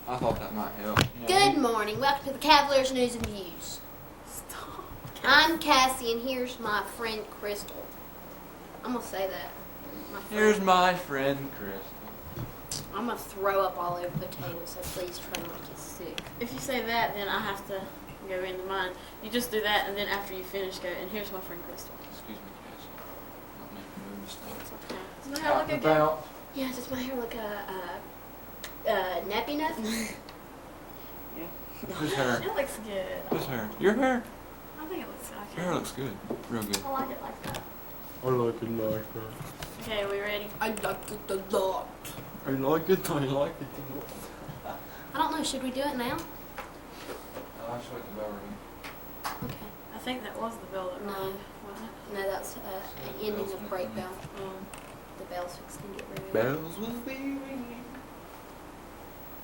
I thought that might help. Good morning. Welcome to the Cavaliers News and Views. Stop. I'm Cassie, and here's my friend Crystal. I'm going to say that. Here's my friend Crystal. I'm going to throw up all over the table, so please try not to get sick. If you say that, then I have to go into mine. You just do that, and then after you finish, go, and here's my friend Crystal. Excuse me, Cassie. Don't make me move stuff. Okay. Does my hair look okay? About. Yeah, does my hair look nappy enough? Yeah. Whose hair? It looks good. Whose hair? Your hair? I think it looks okay. Your hair looks good. Real good. I like it like that. I like it like that. Okay, are we ready? I like it a lot. I like it. I like it. I don't know. Should we do it now? I'll just wait the bell ring. Okay. I think that was the bell that No. rang, wasn't it? No, that's an ending of break bell. The bell's fixing to get rid of it. Bells will be ringing.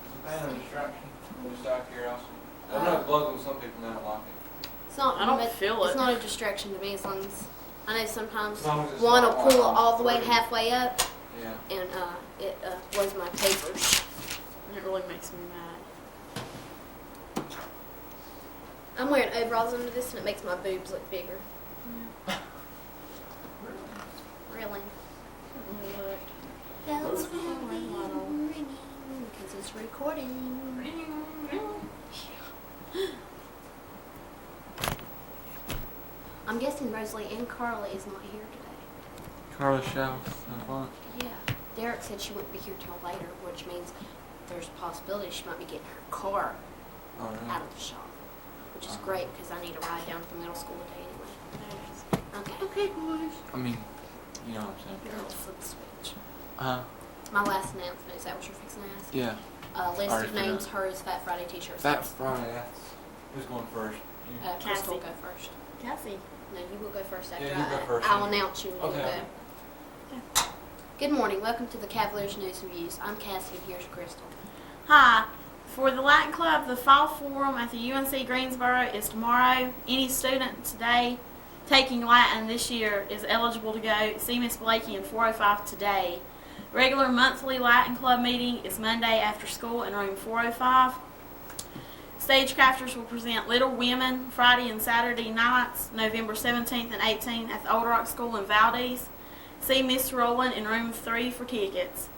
It's a kind of distraction. Just out of curiosity. I know it blows on some people and I don't like it. It's not. I don't but feel It's it. not a distraction to me as long as I know sometimes As long as it's one will not pull like all the way on halfway up, Yeah. and it blows my papers. And it really makes me mad. I'm wearing overalls under this, and it makes my boobs look bigger. Really? Bells ringing, because it's recording. I'm guessing Rosalie and Carly is not here today. Carla Shelf. Yeah. Derek said she wouldn't be here till later, which means there's a possibility she might be getting her car out of the shop, which is great because I need a ride down to the middle school today anyway. Okay. Okay, boys. I mean, you know what I'm saying. Girl, flip the switch. My last announcement, is that what you're fixing to ask? Yeah. List Already of names, forgot. hers, Fat Friday t-shirts. Fat Friday. That's who's going first? You. Crystal will Cassie. go first. Cassie. No, you will go first after Yeah, you go first. I'll announce you when Okay. you go. Good morning. Welcome to the Cavaliers News and Views. I'm Cassie and here's Crystal. Hi. For the Latin Club, the Fall Forum at the UNC Greensboro is tomorrow. Any student today taking Latin this year is eligible to go. See Miss Blakey in 405 today. Regular monthly Latin Club meeting is Monday after school in room 405. Stagecrafters will present Little Women Friday and Saturday nights, November 17th and 18th at the Old Rock School in Valdez. See Miss Rowland in room 3 for tickets.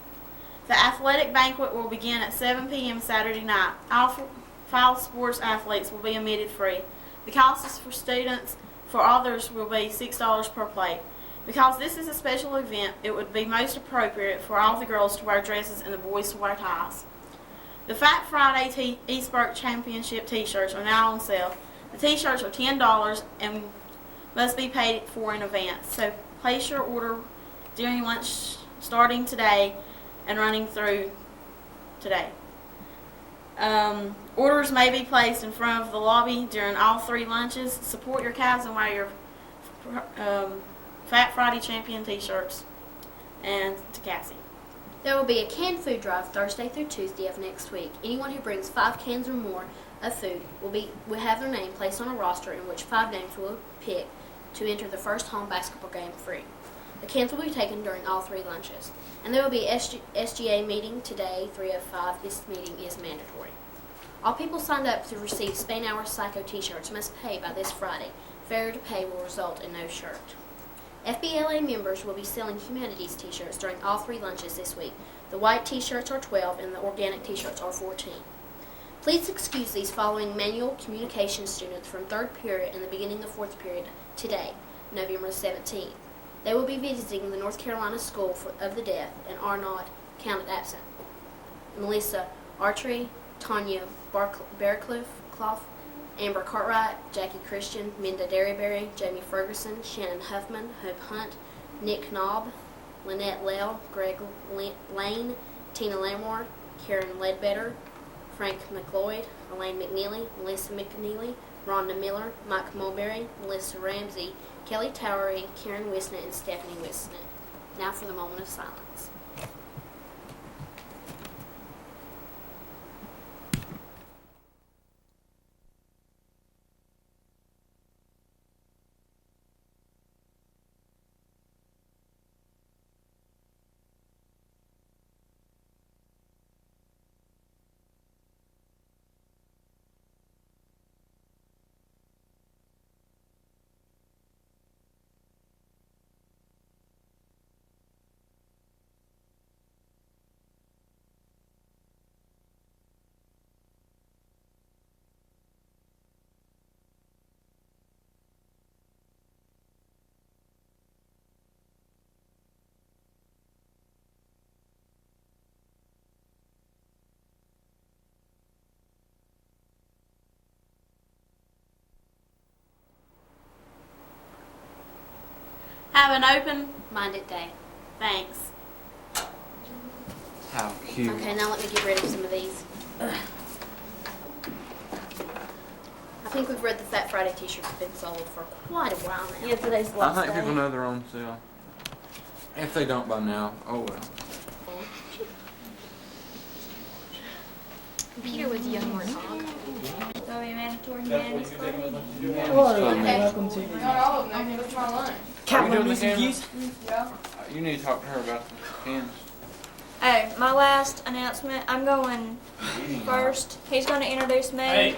The athletic banquet will begin at 7 p.m. Saturday night. All fall sports athletes will be admitted free. The cost is for students. For others will be $6 per plate. Because this is a special event, it would be most appropriate for all the girls to wear dresses and the boys to wear ties. The Fat Friday East Burke Championship t-shirts are now on sale. The t-shirts are $10 and must be paid for in advance. So place your order during lunch starting today and running through today. Orders may be placed in front of the lobby during all 3 lunches. Support your Cavs and wear your Fat Friday Champion t-shirts. And to Cassie. There will be a canned food drive Thursday through Tuesday of next week. Anyone who brings 5 cans or more of food will have their name placed on a roster in which 5 names will pick to enter the first home basketball game free. The cans will be taken during all 3 lunches. And there will be SGA meeting today, 3:05. This meeting is mandatory. All people signed up to receive Spain Hour Psycho t-shirts must pay by this Friday. Failure to pay will result in no shirt. FBLA members will be selling Humanities t-shirts during all 3 lunches this week. The white t-shirts are $12 and the organic t-shirts are $14. Please excuse these following manual communication students from 3rd period and the beginning of 4th period today, November 17th. They will be visiting the North Carolina School of the Deaf and are not counted absent. Melissa Archery, Tanya Bearcliff, Amber Cartwright, Jackie Christian, Minda Derryberry, Jamie Ferguson, Shannon Huffman, Hope Hunt, Nick Knobb, Lynette Lell, Greg Lane, Tina Lamore, Karen Ledbetter, Frank McLeod, Elaine McNeely, Melissa McNeely, Rhonda Miller, Mike Mulberry, Melissa Ramsey, Kelly Towery, Karen Wisnett, and Stephanie Wisnett. Now for the moment of silence. have an open-minded day. Thanks. How cute. Okay, now let me get rid of some of these. I think we've read the Fat Friday t-shirts have been sold for quite a while now. Yeah, today's the I last think day. people know they're on sale. If they don't by now, oh well. Peter was a young warthog. So we mandatory humanities club meeting. Welcome to Not all of them, that's my lunch. Are you doing the camera? Yeah. You need to talk to her about the cans. Oh, my last announcement, I'm going first. He's going to introduce me, Hey.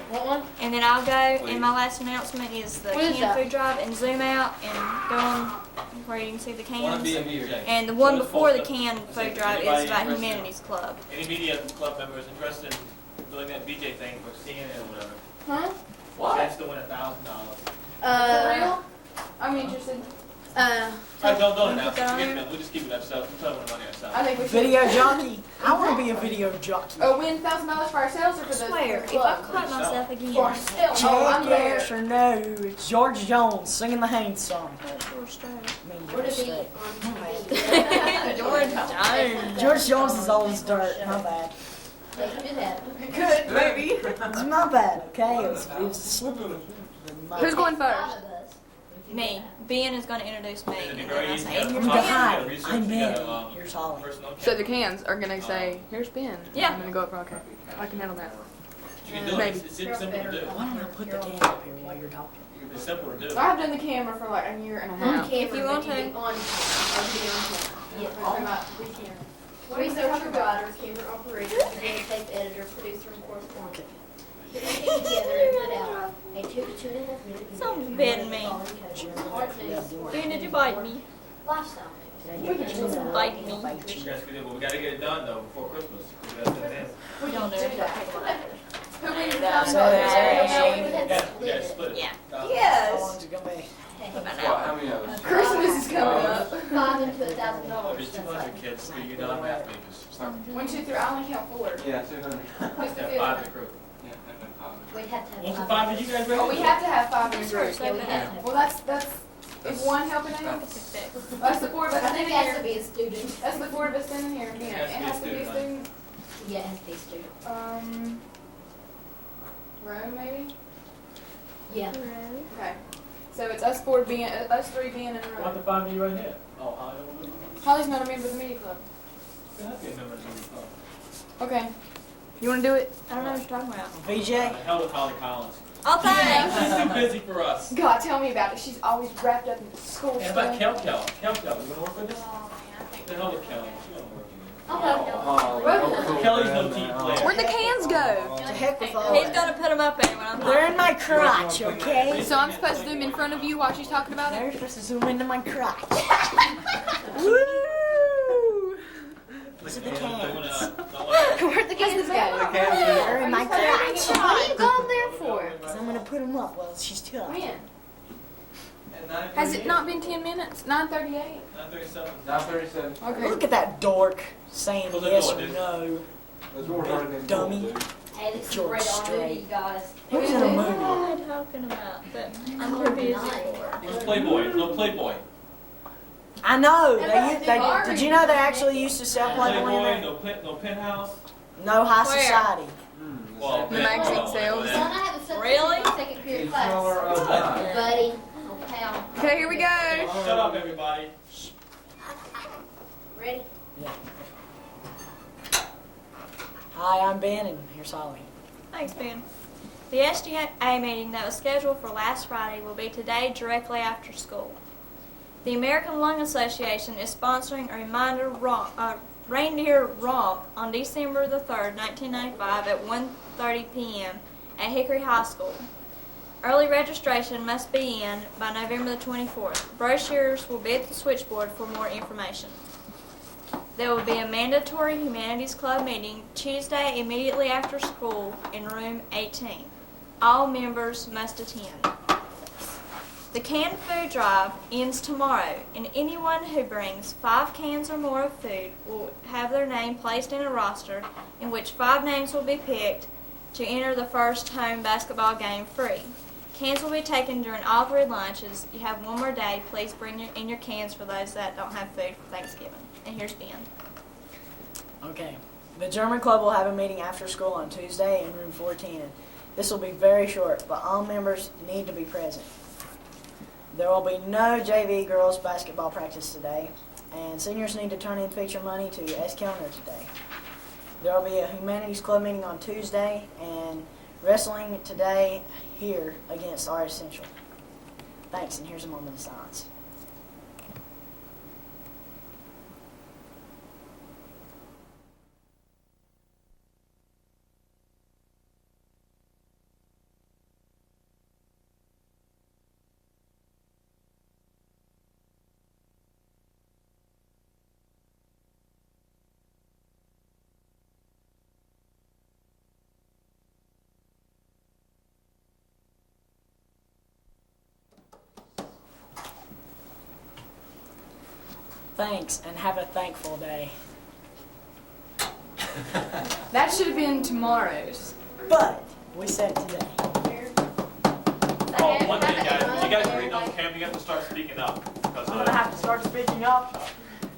and then I'll go. Please. And my last announcement is the What is canned that? food drive, and zoom out and go on where you can see the Wanna cans. be a media. And the one So before the it's posted. canned food Is drive anybody is about interested? Humanities Club. Any media club members interested in doing that BJ thing for CNN or whatever? Huh? Chance to win $1,000. For real? I'm interested. Don't announce it. that on Forget there? them. We'll just keep it ourselves. We'll tell them the money ourselves. I think we should. Video jockey. I want to be a video jockey. Oh, win $1,000 for ourselves or for the Swear, for if the I club? caught myself again. For ourselves. Oh, I'm Check there. yes or no. It's George Jones singing the Haynes song. George Would it be George on Jones. George Jones is always dirt. My bad. They could have. Good, baby. It's my bad, okay? It was slipping. Who's going first? Me. Ben is going to introduce me. It'd be And very then I easy. say, You and gotta you're talk, Ben. you Hi, gotta research, I'm you Ben. gotta, Here's Holly. personal So the check. cans are gonna say, here's Ben. Yeah. I'm gonna go up for, okay. I can handle that. You can do it. Maybe. It's simple to do. Why don't I put the can up here while you're talking? It's simple to do. I've done the camera for like a year and a half. Camera, If you want but to. be on camera. Researcher, writer, camera operator, videotape editor, producer, and correspondent. Put everything together and put out a 2 to 2.5 minute video. Someone's betting me. Hard news, Ben, did you bite me? lifestyle news. Bite me. You guys can do it, but we gotta get it done though before Christmas. We gotta do it then. We can do that. Who wins the Yeah, $1,000? so there's Yeah, a- we would have Yeah, to we gotta split split it. Yeah. How Yes. long is it gonna be? What, how many of us? Christmas is coming up. $5 into There'll $1,000. be 200 kids, so you don't math makers. 1, 2, 3. I only count 4. Yeah, 200. Who's the Have fifth? 5 in the group. Yeah, and then five. We'd have to have Once the 5. 5 of you guys ready? Oh, we have to have 5 in the Sure, group. so Yeah, we bad. have to have. Well, that's is one helping out? That's the 4 of us I think standing it has to here. be a student. That's the 4 of us standing here. Yeah, it has to be a student. Yeah, it has to be a student. Row maybe. Yeah. Okay. So it's us 4 being us 3 being in a Want row. the 5 of you right here? Oh, Holly, don't look. Holly's not a member of the media club. You have to be a member of the club. Okay. You want to do it? I don't know what you're talking about. VJ? The hell with Holly Collins. Oh, thanks. She's too busy for us. God, tell me about it. She's always wrapped up in school And about stuff. Kel? You gonna work with us? The hell with Kelly? She don't work with Oh, Kelly's no team player. Where'd the cans go? To heck with all He's that. going to put them up there when I'm They're in my crotch, okay? So I'm supposed to zoom in front of you while she's talking about They're it? supposed to zoom into my crotch. Woo! These are the cans. Where'd the cans go? They're in my crotch. What are you going there for? Because I'm going to put them up while she's talking. When? Has it not been 10 minutes? 9:38. 9:37. 9:37. Okay. Look at that dork saying Close the yes door, or dude. no. The door's already been Dummy. pulled, dude. Hey, this is George great on Strait. movie, you guys. Who's in a What movie? am I talking about? That I'm too busy for. Where's Playboy? No Playboy. I know. They Did you know they actually used to sell Playboy in Playboy, there? no Penthouse. No High Where? Society. Well, The magazine sales. Son, I have a substitute Really? second period class. Buddy. Oh, pal. Okay, here we go. Shut up, everybody. Ready? Yeah. Hi, I'm Ben, and here's Holly. Thanks, Ben. The SGA meeting that was scheduled for last Friday will be today directly after school. The American Lung Association is sponsoring a reindeer romp on December the 3rd, 1995 at 1:30 p.m. at Hickory High School. Early registration must be in by November the 24th. Brochures will be at the switchboard for more information. There will be a mandatory Humanities Club meeting Tuesday immediately after school in room 18. All members must attend. The canned food drive ends tomorrow, and anyone who brings 5 cans or more of food will have their name placed in a roster in which 5 names will be picked to enter the first home basketball game free. Cans will be taken during all 3 lunches. You have one more day. Please bring in your cans for those that don't have food for Thanksgiving. And here's Ben. Okay. The German Club will have a meeting after school on Tuesday in room 410. This will be very short, but all members need to be present. There will be no JV girls basketball practice today, and seniors need to turn in picture money to S. Kellner today. There will be a Humanities Club meeting on Tuesday, and wrestling today here against RS Central. Thanks, and here's a moment of silence. Thanks, and have a thankful day. That should have been tomorrow's. But we said today. Oh, one thing, guys. You guys are reading on the camera. You have to start speaking up. I'm gonna have to start speaking up.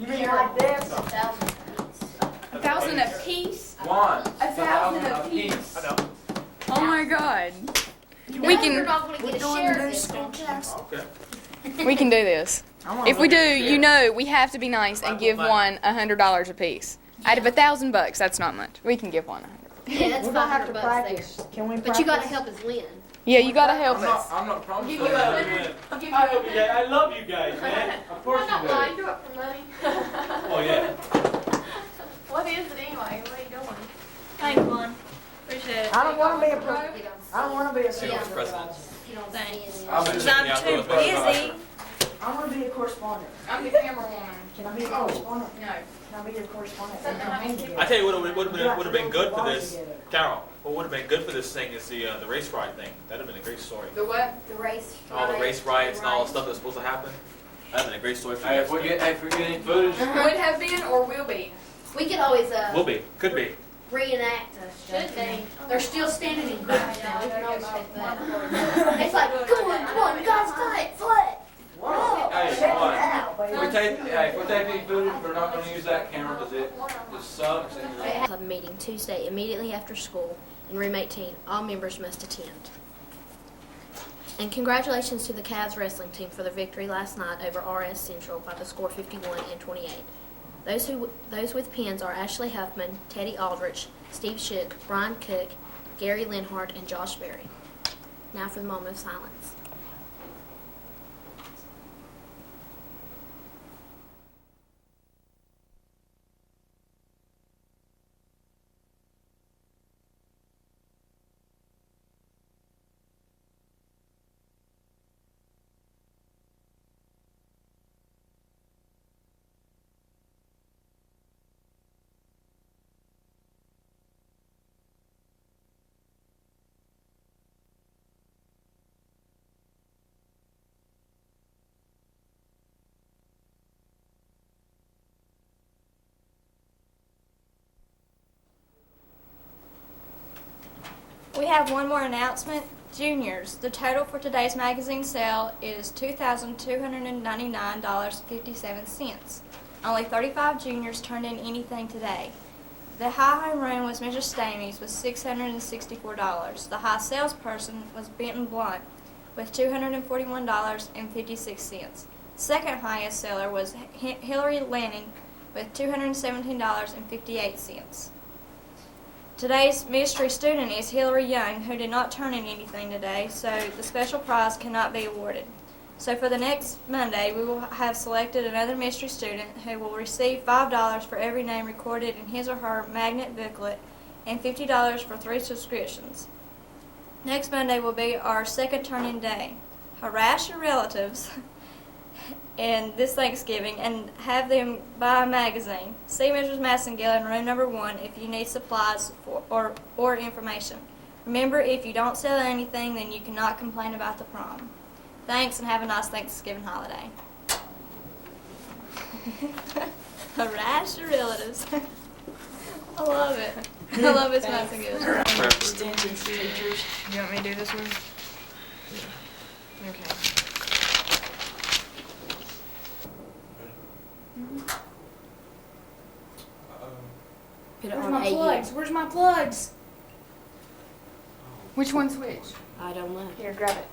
You mean like this? 1,000 apiece? One. 1,000 apiece. I know. Oh my God. No, We can- We're not going to get a share of this, don't you? Okay. We can do this. If we do, you know, we have to be nice and give one $100 apiece. Out of $1,000, that's not much. We can give one 100. Yeah, that's We're gonna have to $500 practice. there. Can we But you got to practice? help us win. Yeah, you gotta help us. I'm not promising. I love you guys. I love you guys, man. Of course you do. Do it for money. Oh, yeah. What is it anyway? What are you doing? Thanks, Lon. Appreciate it. I don't want to be a I don't want to be a Hey, what's president? Thanks. I'm gonna check I'm me out too those photos. busy. I want to be a correspondent. I'm the camera woman. Can I be a correspondent? No. Can I be your correspondent? I tell you what would have been good for this, Carol. What would have been good for this thing is the race ride thing. That'd have been a great story. The what? The race. All the race riots and all the stuff that's supposed to happen. That'd been a great story for Hey, you. if we get any footage, Would have been or will be. We could always Will be, could be. reenact Should be. They're still standing in groups now. We can always take that. It's like, come on, you guys fight. hey, what? If we're taking footage, we're not going to use that camera because it just sucks. And Club meeting Tuesday immediately after school in room 18. All members must attend. And congratulations to the Cavs wrestling team for their victory last night over RS Central by the score 51-28. Those with pins are Ashley Huffman, Teddy Aldrich, Steve Shook, Brian Cook, Gary Linhart, and Josh Berry. Now for the moment of silence. We have one more announcement. Juniors, the total for today's magazine sale is $2,299.57. Only 35 juniors turned in anything today. The high home run was Mr. Stamey's with $664. The high salesperson was Benton Blunt with $241.56. Second highest seller was Hillary Lanning with $217.58. Today's mystery student is Hillary Young, who did not turn in anything today, so the special prize cannot be awarded. So for the next Monday, we will have selected another mystery student who will receive $5 for every name recorded in his or her magnet booklet and $50 for 3 subscriptions. Next Monday will be our second turn-in day. Harass your relatives and this Thanksgiving and have them buy a magazine. See Mrs. Massengale in room number 1 if you need supplies or information. Remember, if you don't sell anything, then you cannot complain about the prom. Thanks, and have a nice Thanksgiving holiday. Harass your relatives. I love it. I love Miss Massengale. Extension teachers. You want me to do this one? Okay. Put it Where's on my AU. plugs? Where's my plugs? Which one's which? I don't know. Here, grab it.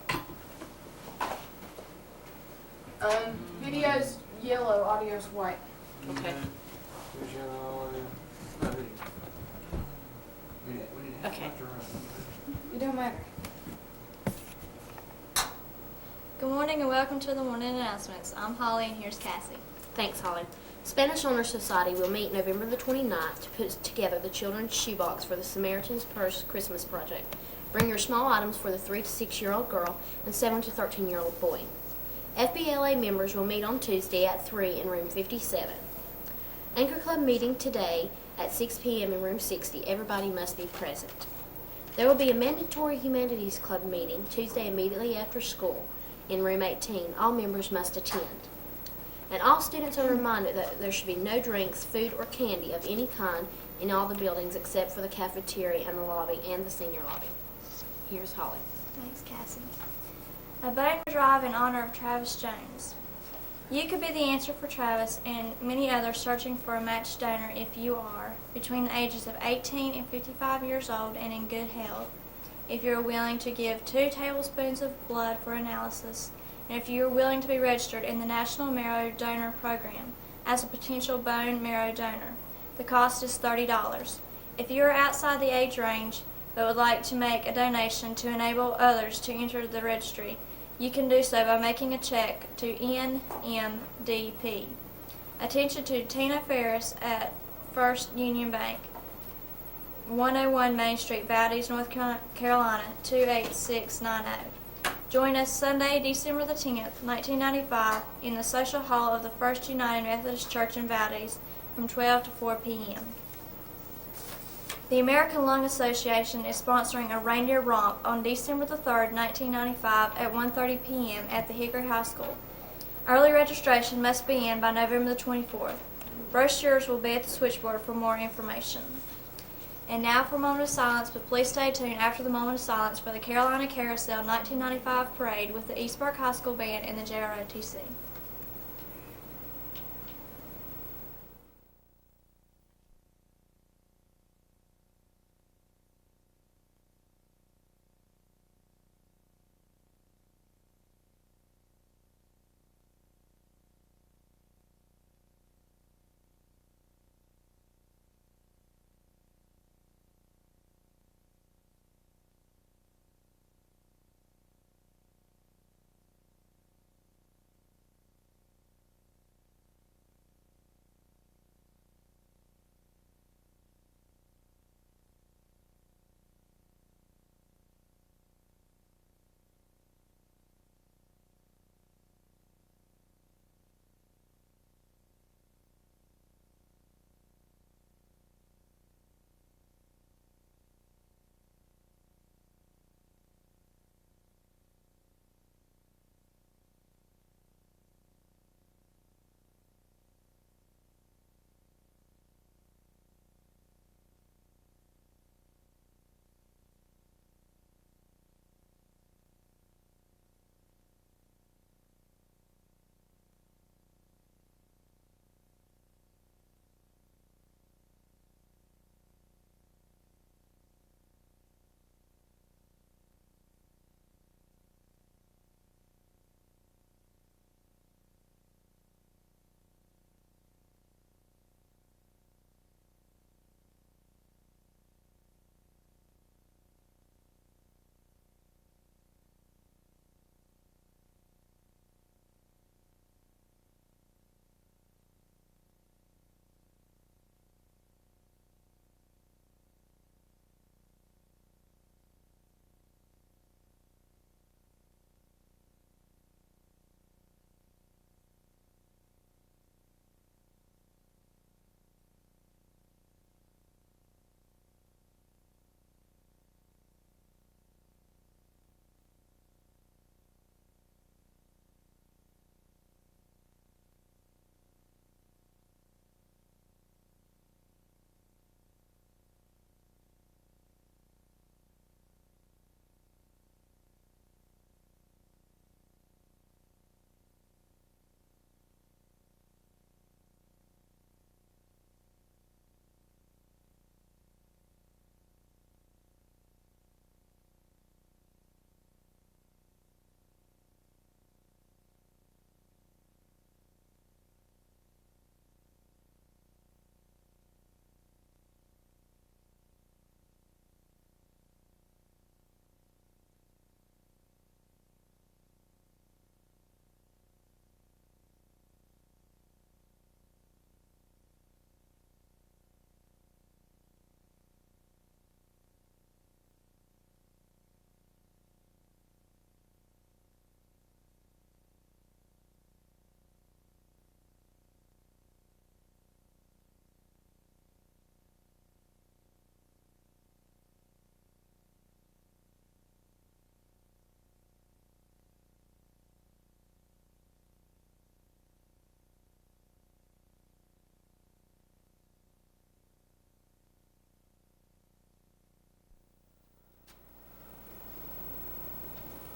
Video's yellow, audio's white. Okay. Okay. It don't matter. Good morning and welcome to the morning announcements. I'm Holly and here's Cassie. Thanks, Holly. Spanish Honor Society will meet November the 29th to put together the children's shoebox for the Samaritan's Purse Christmas project. Bring your small items for the 3 to 6-year-old girl and 7 to 13-year-old boy. FBLA members will meet on Tuesday at 3 in room 57. Anchor Club meeting today at 6 p.m. in room 60. Everybody must be present. There will be a mandatory Humanities Club meeting Tuesday immediately after school in room 18. All members must attend. And all students are reminded that there should be no drinks, food, or candy of any kind in all the buildings except for the cafeteria and the lobby and the senior lobby. Here's Holly. Thanks, Cassie. A boat drive in honor of Travis Jones. You could be the answer for Travis and many others searching for a matched donor if you are between the ages of 18 and 55 years old and in good health, if you're willing to give 2 tablespoons of blood for analysis, and if you are willing to be registered in the National Marrow Donor Program as a potential bone marrow donor. The cost is $30. If you are outside the age range but would like to make a donation to enable others to enter the registry, you can do so by making a check to NMDP. Attention to Tina Ferris at First Union Bank, 101 Main Street, Valdez, North Carolina, 28690. Join us Sunday, December the 10th, 1995, in the Social Hall of the First United Methodist Church in Valdez from 12 to 4 p.m. The American Lung Association is sponsoring a reindeer romp on December the 3rd, 1995 at 1:30 p.m. at the Hickory High School. Early registration must be in by November the 24th. Brochures will be at the switchboard for more information. And now for a moment of silence, but please stay tuned after the moment of silence for the Carolina Carousel 1995 Parade with the East Burke High School Band and the JROTC.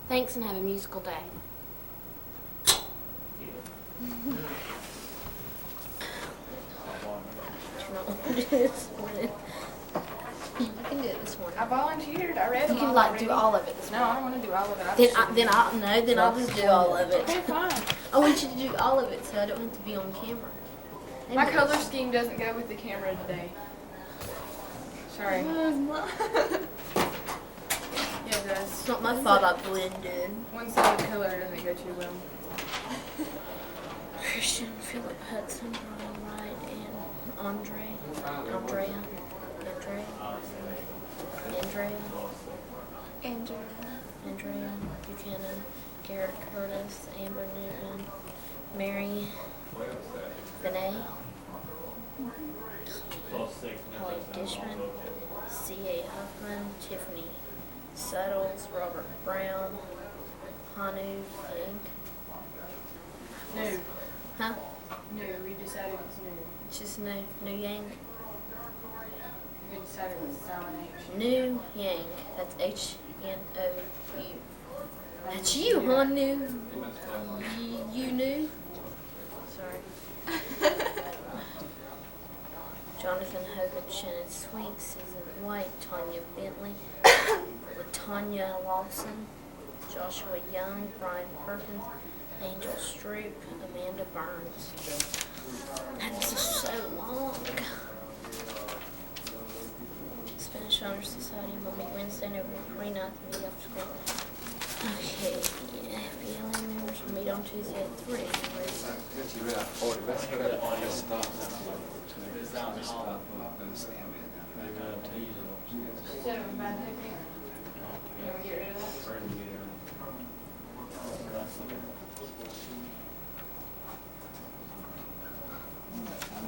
Thanks and have a musical day. You can do it this morning. I volunteered. I read them You can all like already. do all of it this No, morning. I don't want to do all of it. Then I'll just do all of it. Okay, fine. I want you to do all of it so I don't have to be on camera. My color scheme doesn't go with the camera today. Sorry. Yeah, it does. It's not my fault I blended. One solid color doesn't go too well. Christian, Philip Hudson, Brian Wright, and Andrea, Andrea Buchanan, Garrett Curtis, Amber Newton, Mary Benet, Holly Dishman, C.A. Huffman, Tiffany Suttles, Robert Brown, Hanu Inc. No. Huh? No, we decided it was new. It's just New Yang. We decided it was silent H. New Yang. That's H-N-O-U. That's you, huh, New? You knew? Sorry. Jonathan Hogan, Shannon Swink, Susan White, Tanya Bentley, Latanya Lawson, Joshua Young, Brian Perkins, Angel Stroop, Amanda Burns. That's just so long. Spanish Honor Society will meet Wednesday, November 29th, meet after school. Okay, yeah, BLM members will meet on Tuesday at 3.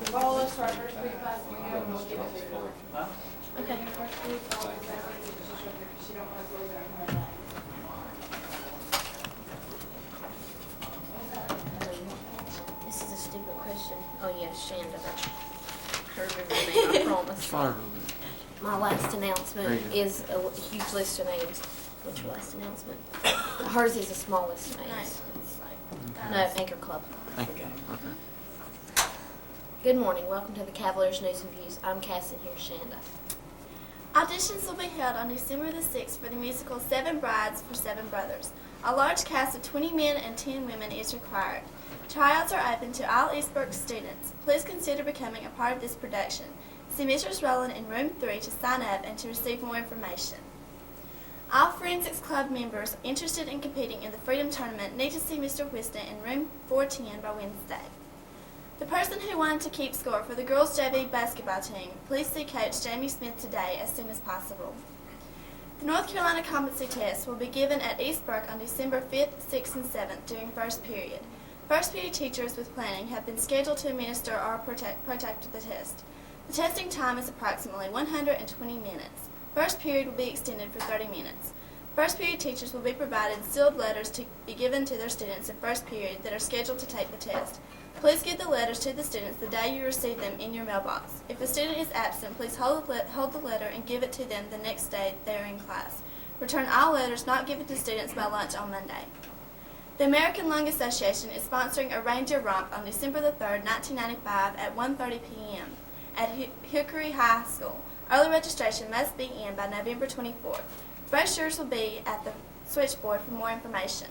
Follow us to our first week class, we go and we'll get it. Okay. First week, follow us back, because she don't want to lose her. This is a stupid question. Oh yeah, Shanda. I remember her name, I promise. My last announcement is a huge list of names. What's your last announcement? Hers is the smallest of names. No, Anchor Club. Okay. Good morning. Welcome to the Cavaliers News and Views. I'm Cassie, and here's Shanda. Auditions will be held on December the 6th for the musical Seven Brides for Seven Brothers. A large cast of 20 men and 10 women is required. Tryouts are open to all East Burke students. Please consider becoming a part of this production. See Mrs. Rowland in room 3 to sign up and to receive more information. All Forensics Club members interested in competing in the Freedom Tournament need to see Mr. Whiston in room 410 by Wednesday. The person who wanted to keep score for the girls' JV basketball team, please see Coach Jamie Smith today as soon as possible. The North Carolina competency test will be given at East Burke on December 5th, 6th, and 7th during first period. First period teachers with planning have been scheduled to administer or protect the test. The testing time is approximately 120 minutes. First period will be extended for 30 minutes. First period teachers will be provided sealed letters to be given to their students in first period that are scheduled to take the test. Please give the letters to the students the day you receive them in your mailbox. If a student is absent, please hold the letter and give it to them the next day they are in class. Return all letters not given to students by lunch on Monday. The American Lung Association is sponsoring a reindeer romp on December the 3rd, 1995 at 1:30 p.m. at Hickory High School. Early registration must be in by November 24th. Brochures will be at the switchboard for more information.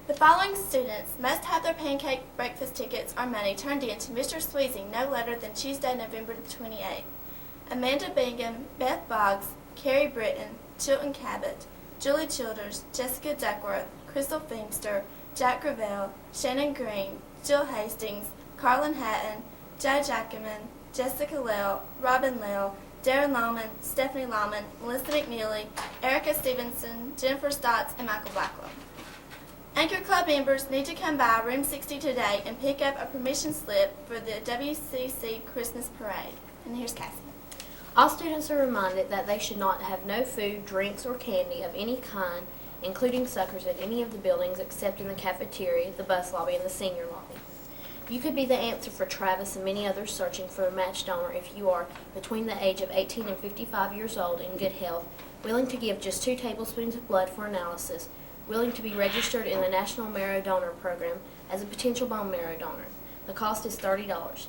The following students must have their pancake breakfast tickets or money turned in to Mr. Sweezy no later than Tuesday, November the 28th. Amanda Bingham, Beth Boggs, Carrie Britton, Chilton Cabot, Julie Childers, Jessica Duckworth, Crystal Fingster, Jack Gravel, Shannon Green, Jill Hastings, Carlin Hatton, Joe Jackaman, Jessica Lell, Robin Lell, Darren Lawman, Stephanie Lawman, Melissa McNeely, Erica Stevenson, Jennifer Stotts, and Michael Blackwell. Anchor Club members need to come by room 60 today and pick up a permission slip for the WCC Christmas Parade. And here's Cassie. All students are reminded that they should not have no food, drinks, or candy of any kind, including suckers, at any of the buildings except in the cafeteria, the bus lobby, and the senior lobby. You could be the answer for Travis and many others searching for a match donor if you are between the age of 18 and 55 years old in good health, willing to give just 2 tablespoons of blood for analysis, willing to be registered in the National Marrow Donor Program as a potential bone marrow donor. The cost is $30.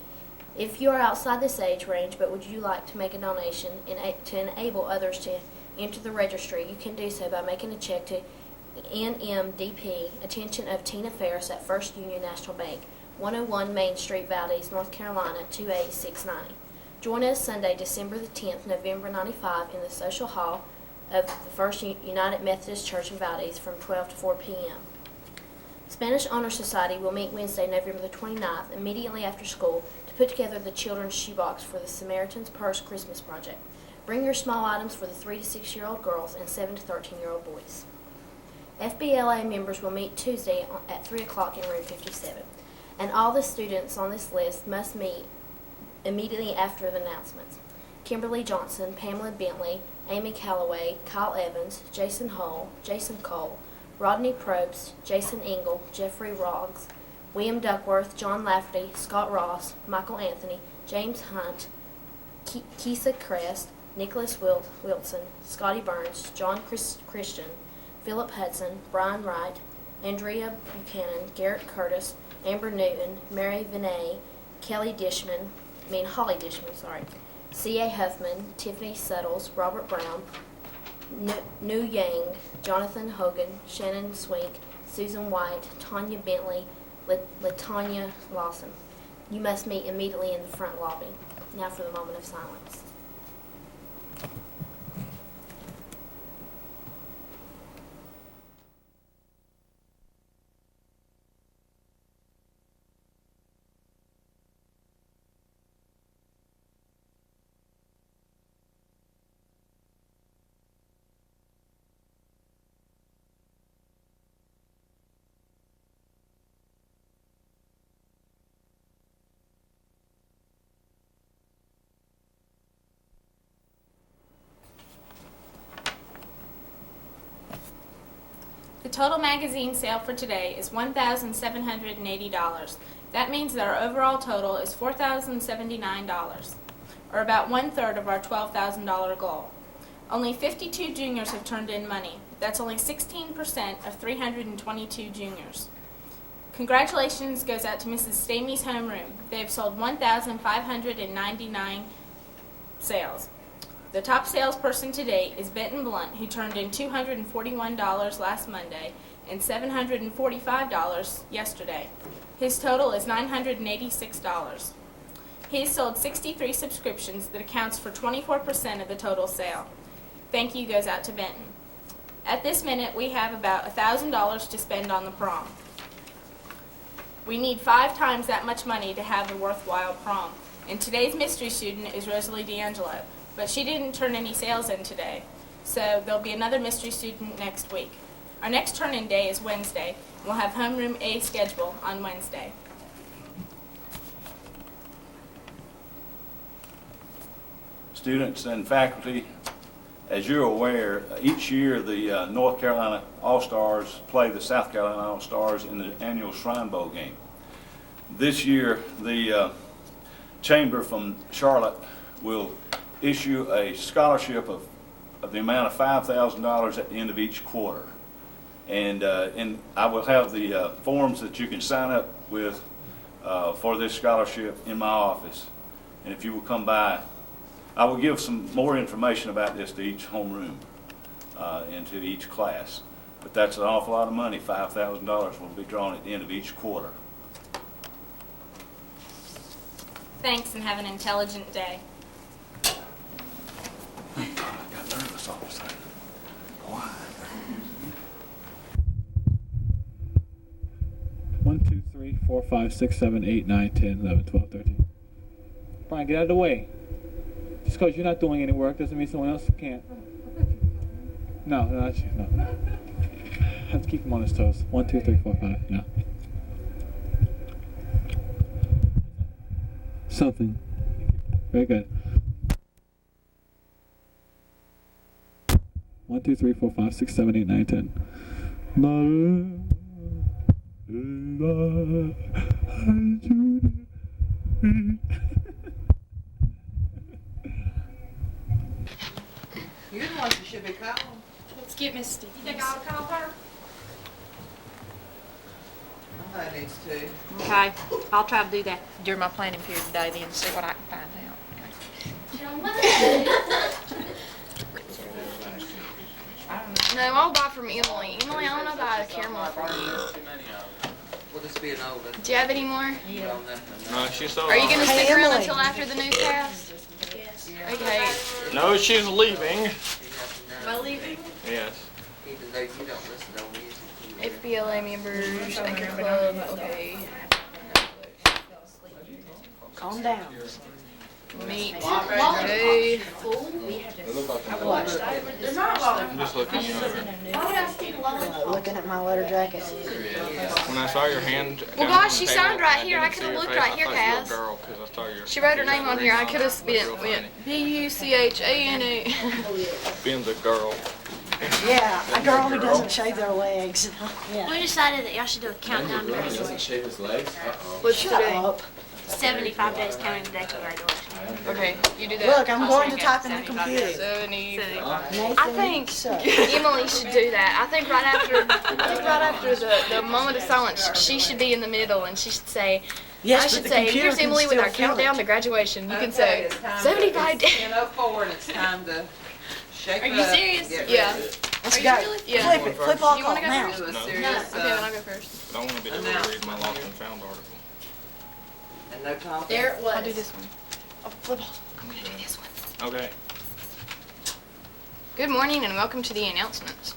If you are outside this age range but would you like to make a donation to enable others to enter the registry, you can do so by making a check to NMDP, attention of Tina Ferris at First Union National Bank, 101 Main Street, Valdez, North Carolina, 28690. Join us Sunday, December the 10th, November 95 in the Social Hall of the First United Methodist Church in Valdez from 12 to 4 p.m. Spanish Honor Society will meet Wednesday, November the 29th, immediately after school, to put together the children's shoebox for the Samaritan's Purse Christmas Project. Bring your small items for the 3 to 6-year-old girls and 7 to 13-year-old boys. FBLA members will meet Tuesday at 3 o'clock in room 57, and all the students on this list must meet immediately after the announcements. Kimberly Johnson, Pamela Bentley, Amy Calloway, Kyle Evans, Jason Hull, Jason Cole, Rodney Probst, Jason Engel, Jeffrey Roggs, William Duckworth, John Lafferty, Scott Ross, Michael Anthony, James Hunt, Keisa Crest, Nicholas Wilson, Scotty Burns, John Christian, Philip Hudson, Brian Wright, Andrea Buchanan, Garrett Curtis, Amber Newton, Mary Vinay, Holly Dishman, C.A. Huffman, Tiffany Suttles, Robert Brown, Nu Yang, Jonathan Hogan, Shannon Swink, Susan White, Tanya Bentley, Latanya Lawson. You must meet immediately in the front lobby. Now for the moment of silence. The total magazine sale for today is $1,780. That means that our overall total is $4,079, or about 1/3 of our $12,000 goal. Only 52 juniors have turned in money. That's only 16% of 322 juniors. Congratulations goes out to Mrs. Stamey's homeroom. They have sold 1,599 sales. The top salesperson to date is Benton Blunt, who turned in $241 last Monday and $745 yesterday. His total is $986. He has sold 63 subscriptions that accounts for 24% of the total sale. Thank you goes out to Benton. At this minute, we have about $1,000 to spend on the prom. We need 5 times that much money to have a worthwhile prom. And today's mystery student is Rosalie D'Angelo, but she didn't turn any sales in today, so there'll be another mystery student next week. Our next turn-in day is Wednesday, and we'll have homeroom A schedule on Wednesday. Students and faculty, as you're aware, each year the North Carolina All-Stars play the South Carolina All-Stars in the annual Shrine Bowl game. This year, the Chamber from Charlotte will issue a scholarship of the amount of $5,000 at the end of each quarter. And I will have the forms that you can sign up with for this scholarship in my office. And if you will come by, I will give some more information about this to each homeroom and to each class. But that's an awful lot of money. $5,000 will be drawn at the end of each quarter. Thanks, and have an intelligent day. I got nervous all of a sudden. Why? 1, 2, 3, 4, 5, 6, 7, 8, 9, 10, 11, 12, 13. Brian, get out of the way. Just because you're not doing any work doesn't mean someone else can't. No, not you. No. Let's keep him on his toes. 1, 2, 3, 4, 5. No. Something. Very good. 1, 2, 3, 4, 5, 6, 7, 8, 9, 10. You're the one who should be calling. Let's get Misty. You think I'll call her? I think it needs to. Okay, I'll try to do that. During my planning period today, then see what I can find out. No, I'll buy from Emily. Emily, I want to buy a caramel from you. Will this be an old one? Do you have any more? Yeah. No, she's so. Are you going to stick around until after the newscast? Yes. Okay. No, she's leaving. Am I leaving? Yes. Even though you don't listen to music. FBLA members, Anchor Club, okay. Calm down. Meet. Okay. I'm just looking you over. Looking at my letter jacket. When I saw your hand. Well, gosh, she signed right here. I could have looked right here, Kaz. She wrote her name on here. I could have went B-U-C-H-A-N-E. Ben's a girl. Yeah, a girl who doesn't shave their legs. Yeah. We decided that y'all should do a countdown to He doesn't shave his legs? What's Shut up. 75 days counting the day to graduation. Okay, you do that. Look, I'm going to type in the computer. 75. Nathan, I think Emily should do that. I think right after the moment of silence, she should be in the middle and she should say, yes, I should say, here's Emily with our countdown to graduation. You can say, 75 days. 10:04 and it's time to shake Are it you up. serious? Get Yeah. ready. Let's Are go. you really? Yeah. Flip it. Flip all You want to go now. first? Do a No. serious, No. Okay, then I'll go first. I want to be able to read my lost and found article. and no talking. There it was. I'll do this one. I'll flip all. I'm going to do this one. Okay. Good morning and welcome to the announcements.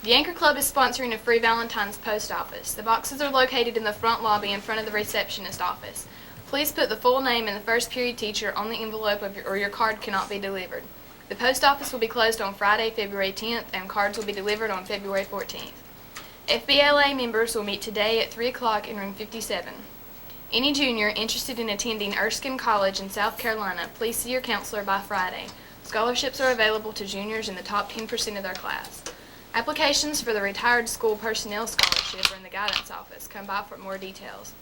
The Anchor Club is sponsoring a free Valentine's post office. The boxes are located in the front lobby in front of the receptionist office. Please put the full name and the first period teacher on the envelope or your card cannot be delivered. The post office will be closed on Friday, February 10th, and cards will be delivered on February 14th. FBLA members will meet today at 3 o'clock in room 57. Any junior interested in attending Erskine College in South Carolina, please see your counselor by Friday. Scholarships are available to juniors in the top 10% of their class. Applications for the Retired School Personnel Scholarship are in the guidance office. Come by for more details.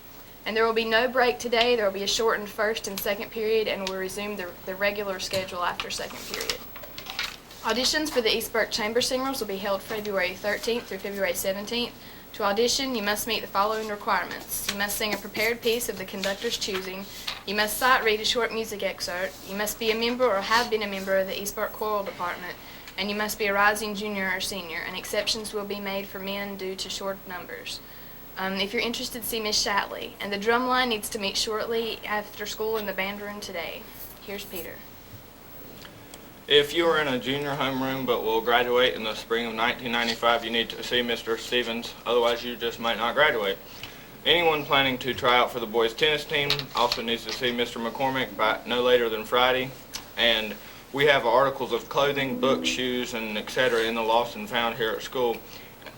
And there will be no break today. There will be a shortened first and second period, and we'll resume the regular schedule after second period. Auditions for the East Burke Chamber Singers will be held February 13th through February 17th. To audition, you must meet the following requirements. You must sing a prepared piece of the conductor's choosing. You must sight read a short music excerpt. You must be a member or have been a member of the East Burke Choral Department. And you must be a rising junior or senior. And exceptions will be made for men due to short numbers. If you're interested, see Miss Shatley. And the drum line needs to meet shortly after school in the band room today. Here's Peter. If you are in a junior homeroom but will graduate in the spring of 1995, you need to see Mr. Stevens, otherwise you just might not graduate. Anyone planning to try out for the boys tennis team also needs to see Mr. McCormick by no later than Friday. And we have articles of clothing, books, shoes, and etc. in the lost and found here at school,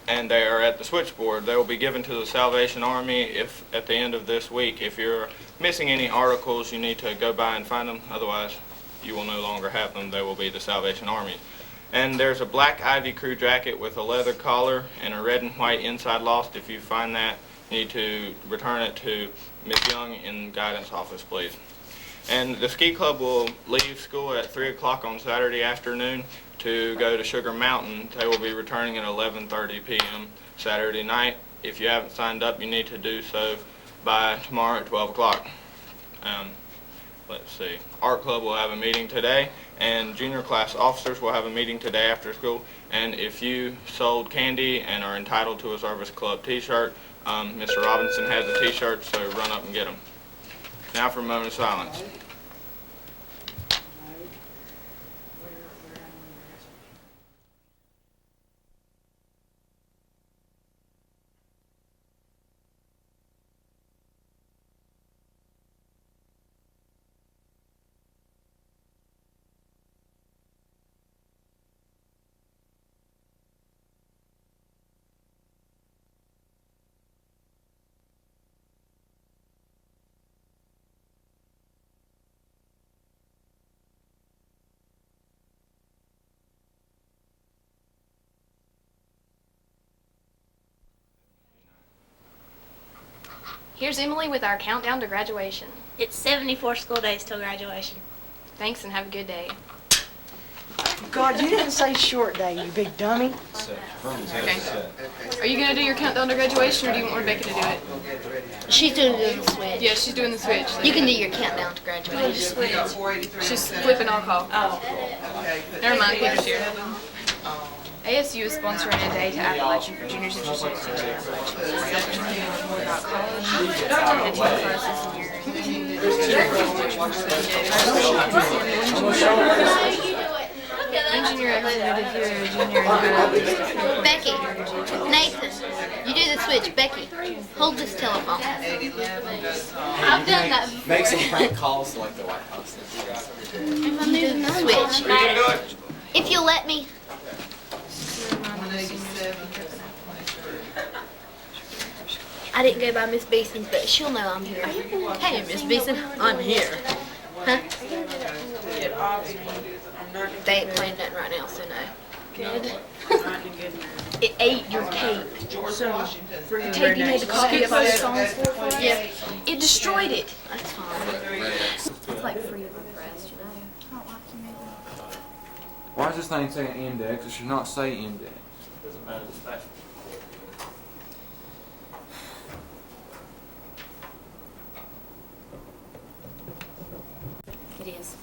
and they are at the switchboard. They will be given to the Salvation Army if at the end of this week. If you're missing any articles, you need to go by and find them, otherwise you will no longer have them. They will be the Salvation Army. And there's a black Ivy crew jacket with a leather collar and a red and white inside lost. If you find that, you need to return it to Ms. Young in guidance office, please. And the ski club will leave school at 3 o'clock on Saturday afternoon to go to Sugar Mountain. They will be returning at 11:30 p.m. Saturday night. If you haven't signed up, you need to do so by tomorrow at 12 o'clock. Let's see. Art Club will have a meeting today, and junior class officers will have a meeting today after school. And if you sold candy and are entitled to a service club t-shirt, Mr. Robinson has a t-shirt, so run up and get them. Now for a moment of silence. Here's Emily with our countdown to graduation. It's 74 school days till graduation. Thanks and have a good day. God, you didn't say short day, you big dummy. Okay. Are you gonna do your countdown to graduation, or do you want Rebecca to do it? She's doing the switch. Yeah, she's doing the switch. You can do your countdown to graduation. She's flipping alcohol. Never mind, Peter's here. ASU is sponsoring a day to Appalachian for juniors interested in teaching Appalachian. More about college, the team classes, and Engineer representative here, junior. Becky, Nathan, you do the switch. Becky, hold this telephone. I've done that before. Make some prank calls like the White House. If I'm doing the switch. If you'll let me. I didn't go by Miss Beeson's, but she'll know I'm here. Hey, Miss Beeson, I'm here. Huh? They ain't playing nothing right now, so no. Good. It ate your tape. So, for your Tape you made a copy of our songs for? Yeah. It destroyed it. That's fine. It's like free of the press, you know. Why is this thing saying index? It should not say index. Doesn't matter, it's fact. It is.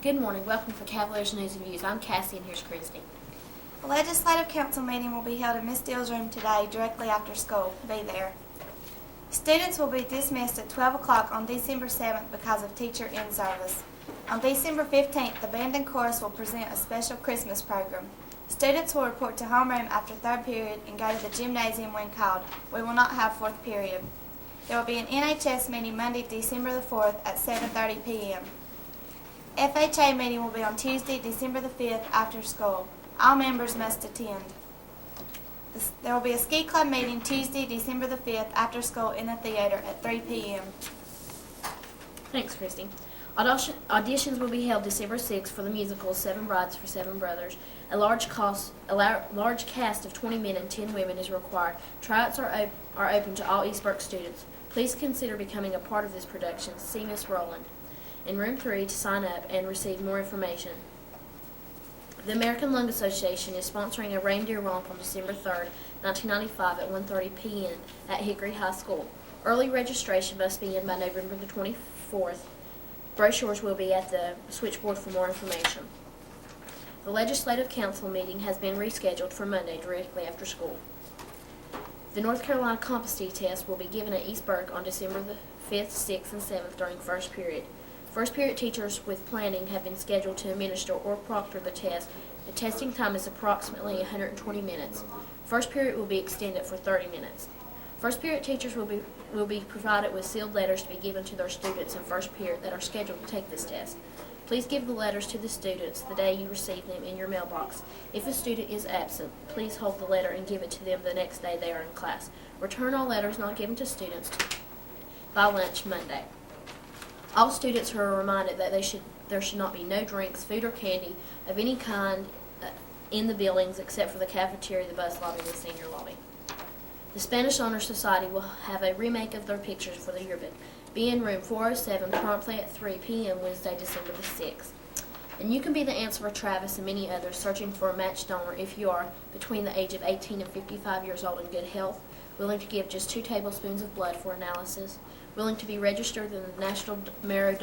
Good morning. Welcome to Cavaliers News and Views. I'm Cassie, and here's Christy. The Legislative Council meeting will be held in Miss Steele's room today, directly after school. Be there. Students will be dismissed at 12 o'clock on December 7th because of teacher in-service. On December 15th, the band and chorus will present a special Christmas program. Students will report to homeroom after third period and go to the gymnasium when called. We will not have fourth period. There will be an NHS meeting Monday, December the 4th at 7:30 p.m. FHA meeting will be on Tuesday, December the 5th after school. All members must attend. There will be a ski club meeting Tuesday, December the 5th after school in the theater at 3 p.m. Thanks, Christy. Auditions will be held December 6th for the musical Seven Brides for Seven Brothers. A large cast of 20 men and 10 women is required. Tryouts are open to all East Burke students. Please consider becoming a part of this production. See Miss Rowland in room 3 to sign up and receive more information. The American Lung Association is sponsoring a reindeer romp on December 3rd, 1995 at 1:30 p.m. at Hickory High School. Early registration must be in by November the 24th. Brochures will be at the switchboard for more information. The Legislative Council meeting has been rescheduled for Monday directly after school. The North Carolina competency test will be given at East Burke on December the 5th, 6th, and 7th during first period. First period teachers with planning have been scheduled to administer or proctor the test. The testing time is approximately 120 minutes. First period will be extended for 30 minutes. First period teachers will be provided with sealed letters to be given to their students in first period that are scheduled to take this test. Please give the letters to the students the day you receive them in your mailbox. If a student is absent, please hold the letter and give it to them the next day they are in class. Return all letters not given to students by lunch Monday. All students are reminded that there should not be no drinks, food, or candy of any kind in the buildings except for the cafeteria, the bus lobby, and the senior lobby. The Spanish Honor Society will have a remake of their pictures for the yearbook. Be in room 407 promptly at 3 p.m. Wednesday, December the 6th. And you can be the answer for Travis and many others searching for a match donor if you are between the age of 18 and 55 years old in good health, willing to give just 2 tablespoons of blood for analysis, willing to be registered in the National Marrow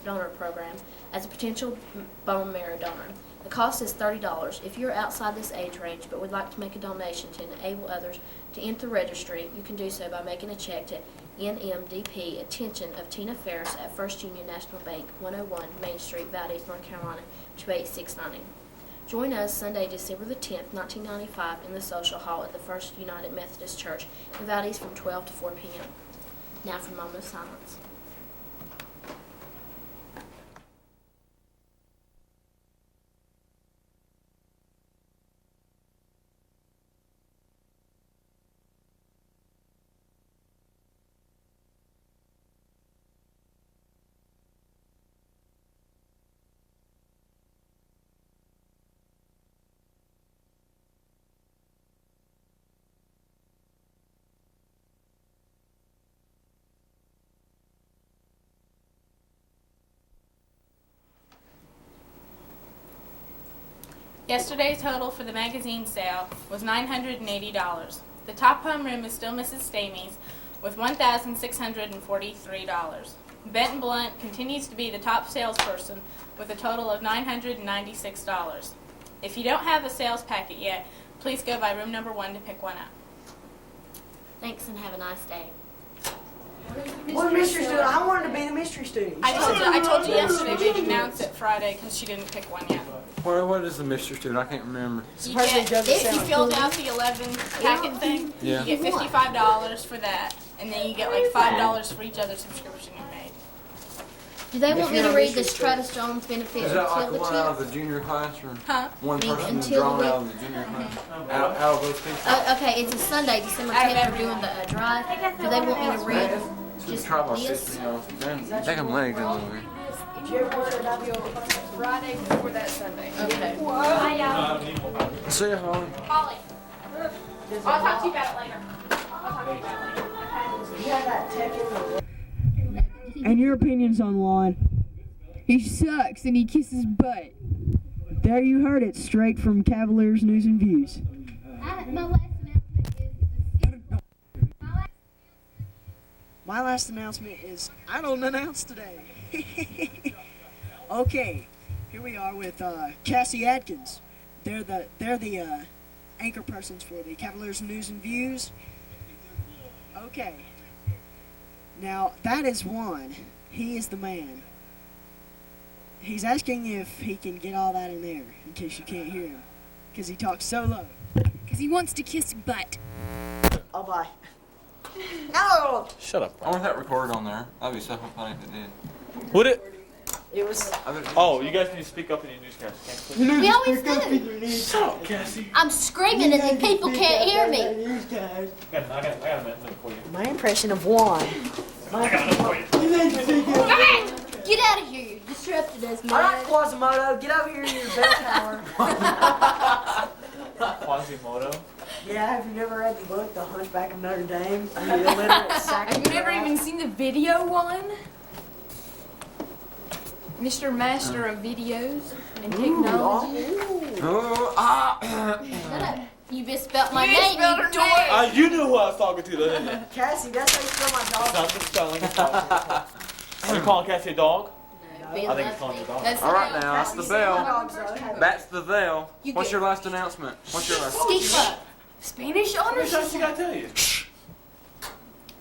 Donor Program as a potential bone marrow donor. The cost is $30. If you're outside this age range but would like to make a donation to enable others to enter the registry, you can do so by making a check to NMDP, attention of Tina Ferris at First Union National Bank, 101 Main Street, Valdez, North Carolina, 28690. Join us Sunday, December the 10th, 1995 in the Social Hall at the First United Methodist Church in Valdez from 12 to 4 p.m. Now for a moment of silence. Yesterday's total for the magazine sale was $980. The top homeroom is still Mrs. Stamey's with $1,643. Benton Blunt continues to be the top salesperson with a total of $996. If you don't have a sales packet yet, please go by room number 1 to pick one up. Thanks and have a nice day. What mystery student? I wanted to be the mystery student. I told you yesterday we'd announce it Friday because she didn't pick one yet. What is the mystery student? I can't remember. You get, if you filled out the 11 packet thing, Yeah. you get $55 for that, and then you get like $5 for each other subscription you made. Do they want me to read this Travis Jones benefit Is that until like the one out of 10th? the junior class or Huh? one I mean, person until drawn the out of the junior class? Out of those people? Okay, it's a Sunday, December 10th. We're doing the drive. Do they want me to read just Try my this? sister, you know. Take them legs in over here. Friday before that Sunday. Okay. See you, Holly. Holly, I'll talk to you about it later. And your opinions on Juan? He sucks and he kisses butt. There you heard it, straight from Cavaliers News and Views. My last announcement is I don't announce today. Okay, here we are with Cassie Atkins. They're the anchor persons for the Cavaliers News and Views. Okay. Now, that is Juan. He is the man. He's asking if he can get all that in there, in case you can't hear him. Because he talks so low. Because he wants to kiss butt. Oh, bye. No! Shut up. I want that recorded on there. That'd be so funny if it did. Would it? It was. Oh, you guys need to speak up in your newscast. We always do. Shut up, Cassie. I'm screaming and the people can't hear me. I got a minute for you. My impression of Juan. I got a for you. Get out of here. You disrupted us, man. All right, Quasimodo, get over here in your bell tower. Quasimodo? Yeah, have you never read the book, The Hunchback of Notre Dame? The illiterate sack Have you never even seen the video one? Mr. Master of Videos and Technology. Shut up. You misspelled my You name, misspelled you her dork. You knew who I was talking to, didn't you? Cassie, that's how you spell my dog. Stop the spelling. Are you calling Cassie a dog? No, I think it's calling her a dog. That's All right now, that's the bell. Dogs, That's the bell. You What's get- your last announcement? What's your last? Speak up. Spanish What honors. else you gotta tell you?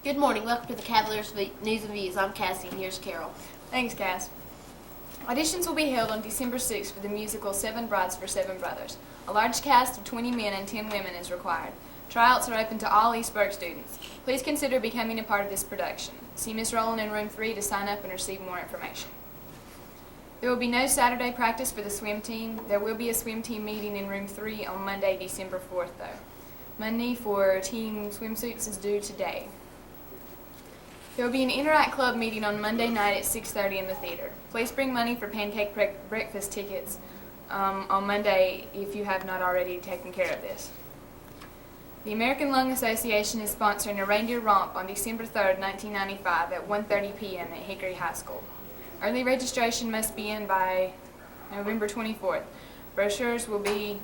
Good morning. Welcome to the Cavaliers News and Views. I'm Cassie, and here's Carol. Thanks, Cass. Auditions will be held on December 6th for the musical Seven Brides for Seven Brothers. A large cast of 20 men and 10 women is required. Tryouts are open to all East Burke students. Please consider becoming a part of this production. See Miss Rowland in room 3 to sign up and receive more information. There will be no Saturday practice for the swim team. There will be a swim team meeting in room 3 on Monday, December 4th, though. Money for team swimsuits is due today. There will be an Interact Club meeting on Monday night at 6:30 in the theater. Please bring money for pancake breakfast tickets on Monday if you have not already taken care of this. The American Lung Association is sponsoring a reindeer romp on December 3rd, 1995 at 1:30 p.m. at Hickory High School. Early registration must be in by November 24th. Brochures will be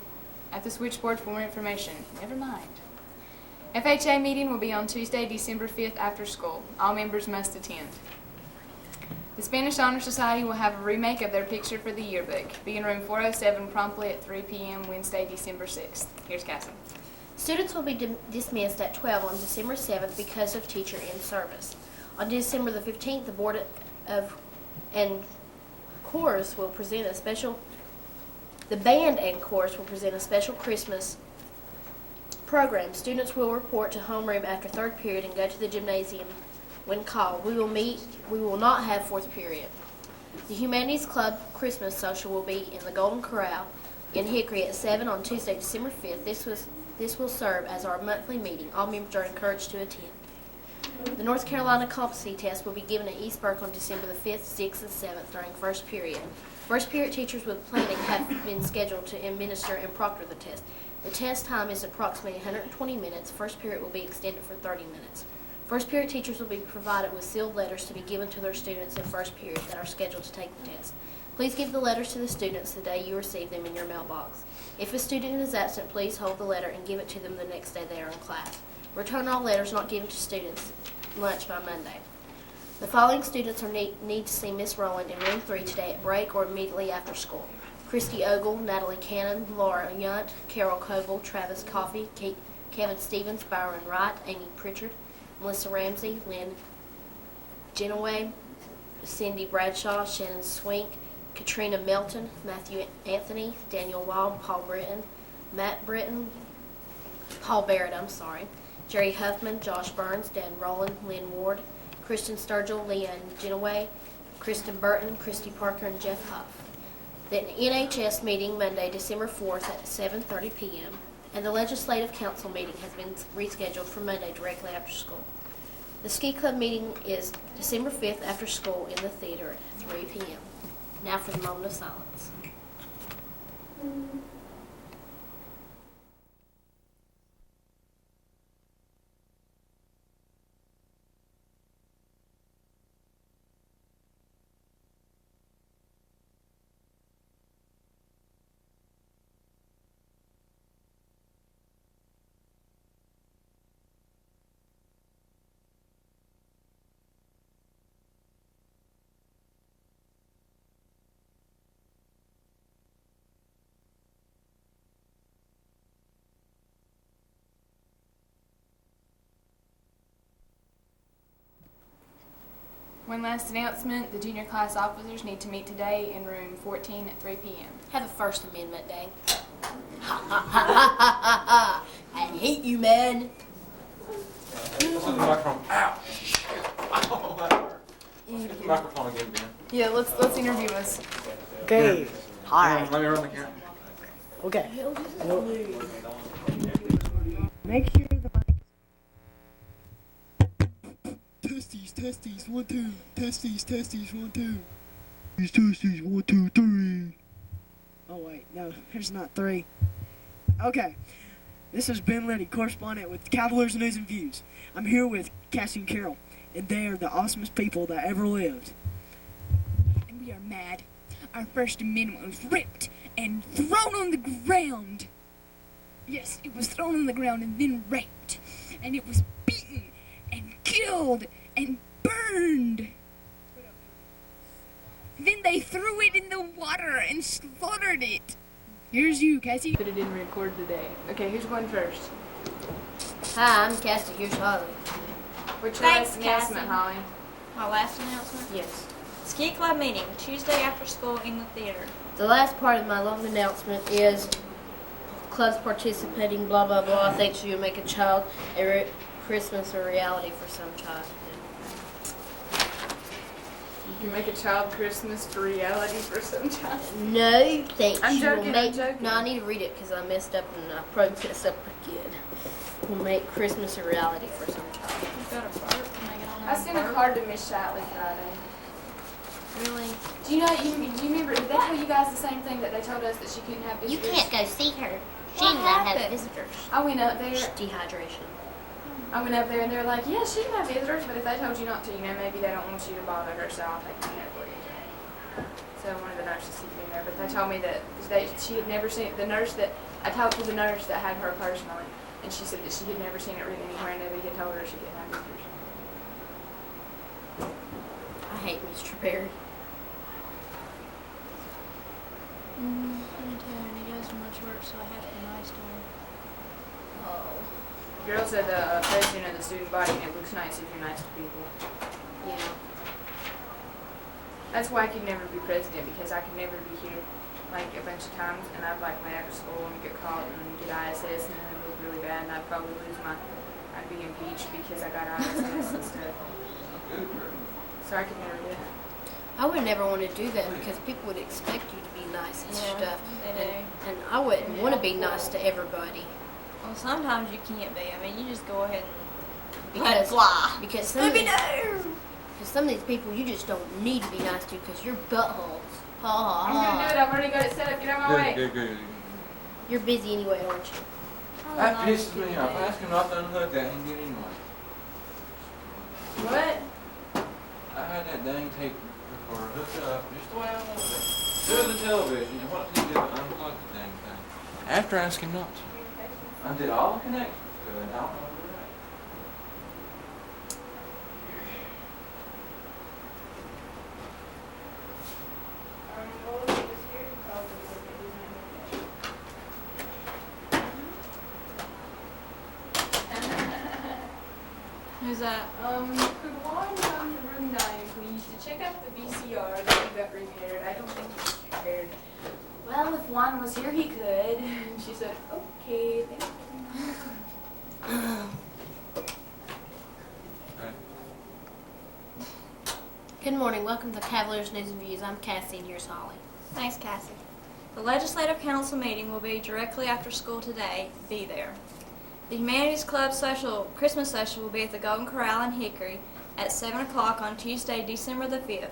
at the switchboard for more information. Never mind. FHA meeting will be on Tuesday, December 5th after school. All members must attend. The Spanish Honor Society will have a remake of their picture for the yearbook. Be in room 407 promptly at 3 p.m. Wednesday, December 6th. Here's Cassie. Students will be dismissed at 12 on December 7th because of teacher in service. On December the 15th, the Board of and Chorus will present a special. The band and chorus will present a special Christmas program. Students will report to homeroom after third period and go to the gymnasium when called. We will not have fourth period. The Humanities Club Christmas Social will be in the Golden Corral in Hickory at 7 on Tuesday, December 5th. This will serve as our monthly meeting. All members are encouraged to attend. The North Carolina competency test will be given at East Burke on December the 5th, 6th, and 7th during first period. First period teachers with planning have been scheduled to administer and proctor the test. The test time is approximately 120 minutes. First period will be extended for 30 minutes. First period teachers will be provided with sealed letters to be given to their students in first period that are scheduled to take the test. Please give the letters to the students the day you receive them in your mailbox. If a student is absent, please hold the letter and give it to them the next day they are in class. Return all letters not given to students lunch by Monday. The following students need to see Miss Rowland in room 3 today at break or immediately after school. Christy Ogle, Natalie Cannon, Laura Yunt, Carol Coble, Travis Coffey, Kevin Stevens, Byron Wright, Amy Pritchard, Melissa Ramsey, Lynn Genoway, Cindy Bradshaw, Shannon Swink, Katrina Melton, Matthew Anthony, Daniel Wild, Paul Britton, Matt Britton, Paul Barrett, Jerry Huffman, Josh Burns, Dan Rowland, Lynn Ward, Kristen Sturgill, Leanne Genoway, Kristen Burton, Christy Parker, and Jeff Huff. The NHS meeting Monday, December 4th at 7:30 p.m. and the Legislative Council meeting has been rescheduled for Monday directly after school. The Ski Club meeting is December 5th after school in the theater at 3 p.m. Now for the moment of silence. One last announcement, the junior class officers need to meet today in room 14 at 3 p.m. Have a First Amendment day. Ha ha ha ha ha ha! I hate you, man. This is the microphone. Ow! Oh, that hurt. Let's get the microphone again, Ben. Yeah, let's interview us. Okay. Hi. Let me run the camera. Okay. Make sure the testes, 1, 2. Testes, 1, 2. Testes, 1, 2, 3. Oh wait, no, there's not 3. Okay. This is Ben Liddy, correspondent with Cavaliers News and Views. I'm here with Cassie and Carol, and they are the awesomest people that ever lived. And we are mad. Our First Amendment was ripped and thrown on the ground. Yes, it was thrown on the ground and then raped. And it was beaten and killed and burned. Then they threw it in the water and slaughtered it. Here's you, Cassie. But it didn't record today. Okay, who's going first? Hi, I'm Cassie. Here's Holly. What's your Thanks, last announcement, Cassie. Holly? My last announcement? Yes. Ski Club meeting, Tuesday after school in the theater. The last part of my long announcement is clubs participating, blah, blah, blah. Thanks you make a child Christmas a reality for some child. You make a child Christmas for reality for some child. No, thanks. I'm You will joking, make, I'm joking. No, I need to read it because I messed up and I probably messed up again. We'll make Christmas a reality for some child. You've got a Burke. Can I get on I that sent a Burke? card to Miss Shatley Friday. Really? Do you know? Do you remember? Did they tell you guys the same thing that they told us that she couldn't have You visitors? can't go see her. She What did not have happened? visitors. I went up there. Dehydration. I went up there and they were like, yeah, she can have visitors, but if they told you not to, maybe they don't want you to bother her, so I'll take you there for you. So one of the nurses took me in there, but they told me that she had never seen the nurse that I talked to the nurse that had her personally, and she said that she had never seen it written anywhere, and nobody had told her she couldn't have visitors. I hate Mr. Perry. Me too, and he does much work, so I have to be nice to him. Oh. Girl said the president of the student body, and it looks nice if you're nice to people. Yeah. That's why I could never be president, because I could never be here like a bunch of times, and I'd like lay after school and get caught and get ISS, and then it would look really bad, and I'd probably I'd be impeached because I got ISS and stuff. So I could never do that. I would never want to do that because people would expect you to be nice and Yeah, stuff. they do. And I wouldn't want to be nice to everybody. Well, sometimes you can't be. I mean, you just go ahead and Because, fly. because some of these, because some of these people you just don't need to be nice to because you're buttholes. Ha ha I'm gonna do it. ha. I've already got it set up. Get out of my way. Good. You're busy anyway, aren't you? That pisses me off. I asked him not to unhook that and get anyway. What? I had that dang tape recorder hooked up just the way I wanted it. to the television, and what did he do? Unplug the dang thing. After asking not to. Undid all the connections to it, and I don't know where they're at. Who's that? Could one come to room 9, please, to check out the VCR that we got repaired? I don't think it's repaired. Well, if Juan was here, he could. And she said, okay, thank you. Good morning. Welcome to Cavaliers News and Views. I'm Cassie, and here's Holly. Thanks, Cassie. The Legislative Council meeting will be directly after school today. Be there. The Humanities Club Christmas Social will be at the Golden Corral in Hickory at 7 o'clock on Tuesday, December the 5th.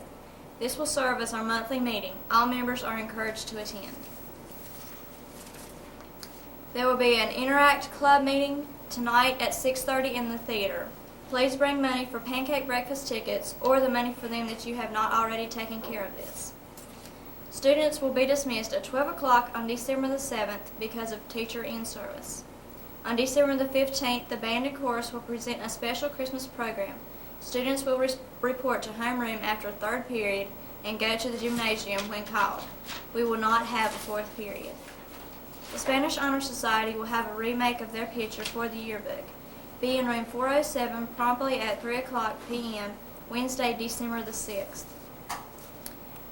This will serve as our monthly meeting. All members are encouraged to attend. There will be an Interact Club meeting tonight at 6:30 in the theater. Please bring money for pancake breakfast tickets or the money for them that you have not already taken care of this. Students will be dismissed at 12 o'clock on December the 7th because of teacher in-service. On December the 15th, the band and chorus will present a special Christmas program. Students will report to homeroom after third period and go to the gymnasium when called. We will not have a fourth period. The Spanish Honor Society will have a remake of their picture for the yearbook. Be in room 407 promptly at 3 o'clock p.m. Wednesday, December the 6th.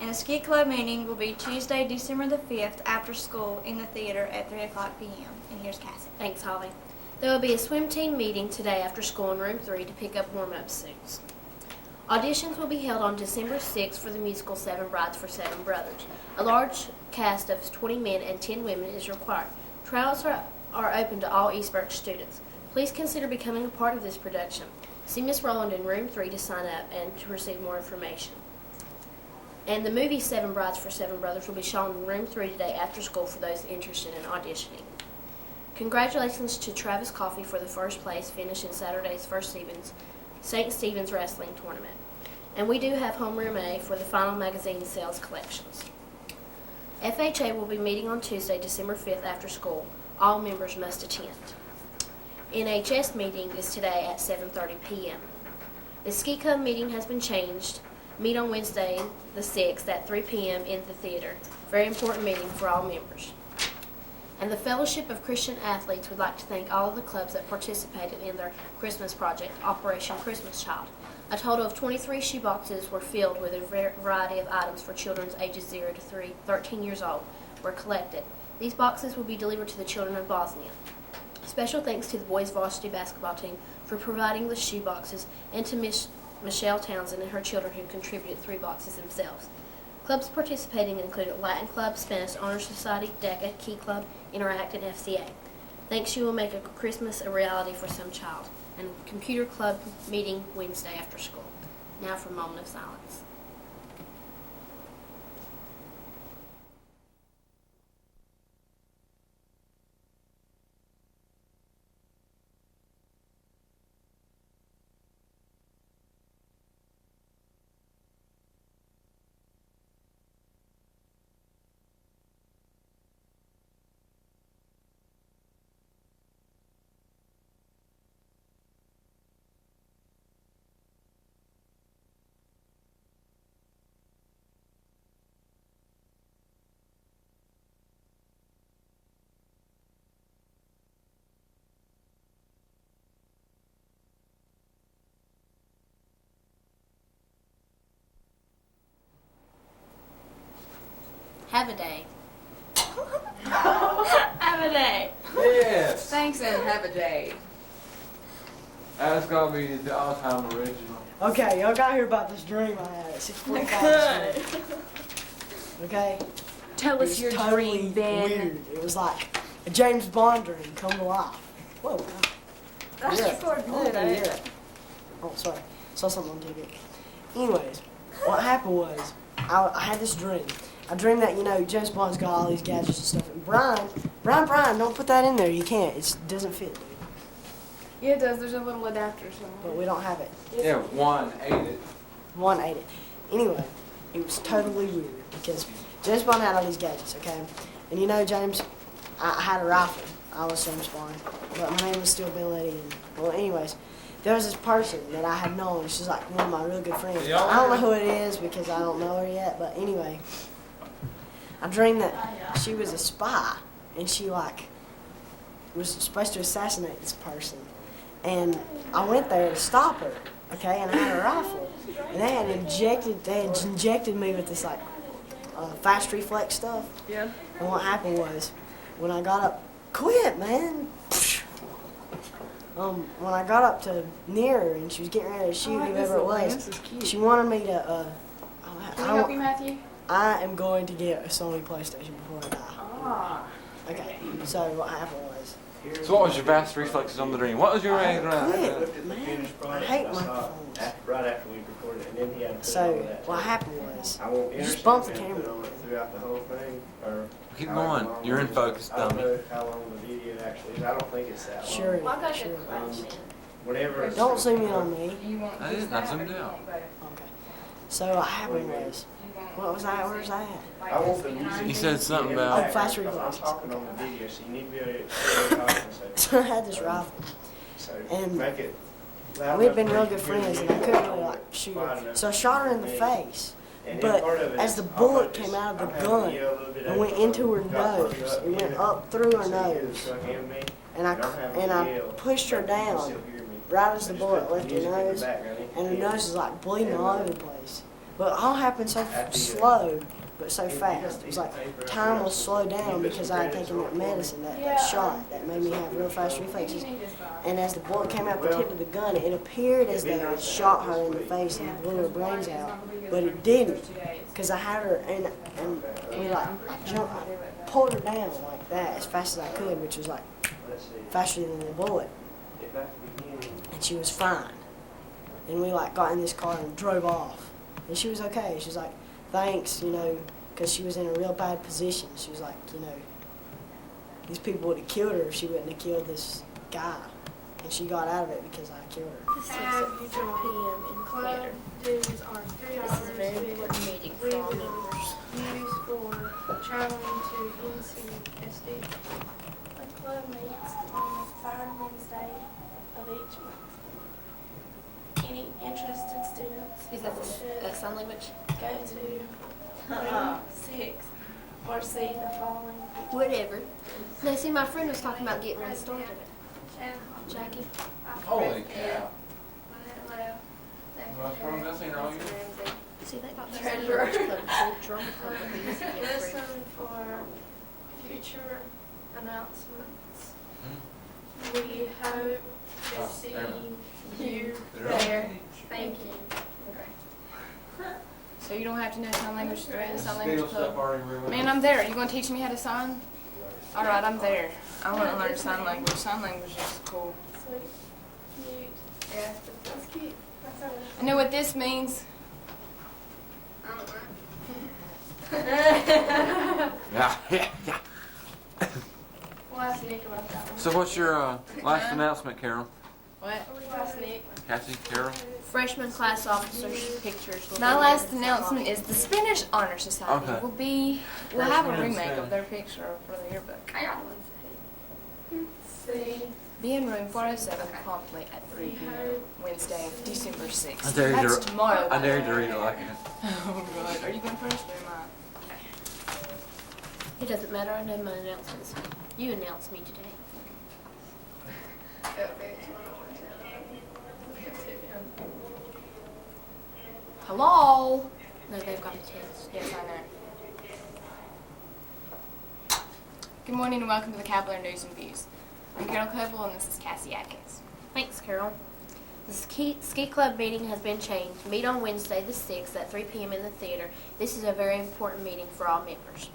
And the Ski Club meeting will be Tuesday, December the 5th after school in the theater at 3 o'clock p.m. And here's Cassie. Thanks, Holly. There will be a swim team meeting today after school in room 3 to pick up warm-up suits. Auditions will be held on December 6th for the musical 7 Brides for 7 Brothers. A large cast of 20 men and 10 women is required. Trials are open to all East Burke students. Please consider becoming a part of this production. See Miss Rowland in room 3 to sign up and to receive more information. And the movie 7 Brides for 7 Brothers will be shown in room 3 today after school for those interested in auditioning. Congratulations to Travis Coffey for the first place finish in Saturday's St. Stephen's Wrestling Tournament. And we do have Homeroom A for the final magazine sales collections. FHA will be meeting on Tuesday, December 5th after school. All members must attend. NHS meeting is today at 7:30 p.m. The Ski Club meeting has been changed. Meet on Wednesday, the 6th at 3 p.m. in the theater. Very important meeting for all members. And the Fellowship of Christian Athletes would like to thank all of the clubs that participated in their Christmas project, Operation Christmas Child. A total of 23 shoeboxes were filled with a variety of items for children ages 0 to 13 years old were collected. These boxes will be delivered to the children of Bosnia. Special thanks to the boys varsity basketball team for providing the shoeboxes and to Michelle Townsend and her children who contributed 3 boxes themselves. Clubs participating included Latin Club, Spanish Honor Society, DECA, Key Club, Interact, and FCA. Thanks, you will make a Christmas a reality for some child. And Computer Club meeting Wednesday after school. Now for a moment of silence. Have a day. Have a day. Yes. Thanks and have a day. That's gonna be the all-time original. Okay, y'all got to hear about this dream I had at 6:45. Okay? Tell us your totally dream, Ben. Weird. It was like a James Bond dream come to life. Whoa. That's recorded good, Oh, yeah. Oh, sorry. Saw something on TV. Anyways, what happened was I had this dream. I dreamed that, James Bond's got all these gadgets and stuff. And Brian, don't put that in there. You can't. It doesn't fit, dude. Yeah, it does. There's a little adapter somewhere. But we don't have it. Yeah, one ate it. One ate it. Anyway, it was totally weird because James Bond had all these gadgets, okay? And you know, James, I had a rifle. I was James Bond, but my name was still Bill Eddy. And, well, anyways, there was this person that I had known. She's like one of my real good friends. But I don't know who it is because I don't know her yet. But anyway, I dreamed that she was a spy, and she like was supposed to assassinate this person. And I went there to stop her, okay? And I had a rifle, and they had injected me with this like fast reflex stuff. Yeah. And what happened was, when I got up, quit, man. When I got up to near her and she was getting ready to shoot whoever it was, she wanted me to. Can I help you, Matthew? I am going to get a Sony PlayStation before I die. Ah. Okay. So what happened was. So what was your fast reflexes on the dream? What was your Quit, man. I hate my phones. Right after we recorded it, and then he had to So what happened was, you just bumped the camera. throughout the whole thing, or Keep going. You're in focus, I don't dummy. know how long the video actually is. I don't think it's that long. Sure, Well, I got sure. your question. Whenever Don't zoom in on me. I didn't. I zoomed out. Okay. So what happened was, what was I? Where's I at? I want the music. He said something about. Oh, fast I'm reflexes. talking on the video, so you need to be able to talk and So I had this rifle, so and make it loud we'd enough been where real you good can hear friends, the and I video couldn't really like shoot quiet her. enough So I shot her in the face. And then part of But it as is, the I'll bullet let this- came out of I'm the having gun, to yell a little bit it went extra, into her got nose. pushed up It went again. up through her So you hear the nose, truck and me, and I'm having to yell, pushed her but you can down still hear me. right as the Just bullet put the left her music in the nose, background, and her you nose can- was like bleeding and, all over the place. But it all happened so slow, but so fast. It was like time was slowed down because I had taken that medicine, that shot that made me have real fast reflexes. And as the bullet came out the tip of the gun, it appeared as though it shot her in the face and blew her brains out, but it didn't, because I had her and we like jumped, I pulled her down like that as fast as I could, which was like faster than the bullet, and she was fine. And we like got in this car and drove off, and she was okay. She was like, thanks, you know, because she was in a real bad position. She was like, you know, these people would have killed her if she wouldn't have killed this guy. And she got out of it because I killed her. This is at 4 p.m. in the Club theater. dues are $3. This is a very important meeting We for all will members. use for traveling to NCSD. The club meets on the third Wednesday of each month. Any interested students Is that should a sign language? go to room 6 or see the following people. Whatever. No, see, my friend was talking about getting one started. Jackie. Holy cow. What's wrong with this? All you? See, they got Treasurer. drum club. Listen for future announcements. We hope to see you there. Thank you. So you don't have to know sign language to join the sign Steal language stuff club? already removed. Man, I'm there. You gonna teach me how to sign? All right, I'm there. I want to learn sign language. Sign language is cool. Sweet. Cute. Yeah, that's cute. That's all. I know what this means. I don't know. Yeah, yeah, yeah. We'll ask Nick about that one. So what's your last announcement, Carol? What? We'll ask Nick. Cassie, Carol? Freshman class officers' pictures. Will My be last there. announcement is the Spanish Honor Society Okay. we'll have a Freshman in remake of Spanish. their picture for the yearbook. I got one. See. Be in room 407 promptly at 3 p.m. Wednesday, December 6th. I dare you That's to, tomorrow. I dare you to read it like it. Oh, God. Are you going first or am I? It doesn't matter. I know my announcements. You announced me today. Hello? No, they've got a test. Yes, I know. Good morning and welcome to the Cavalier News and Views. I'm Carol Coble and this is Cassie Atkins. Thanks, Carol. The ski club meeting has been changed. Meet on Wednesday the 6th at 3 p.m. in the theater. This is a very important meeting for all members.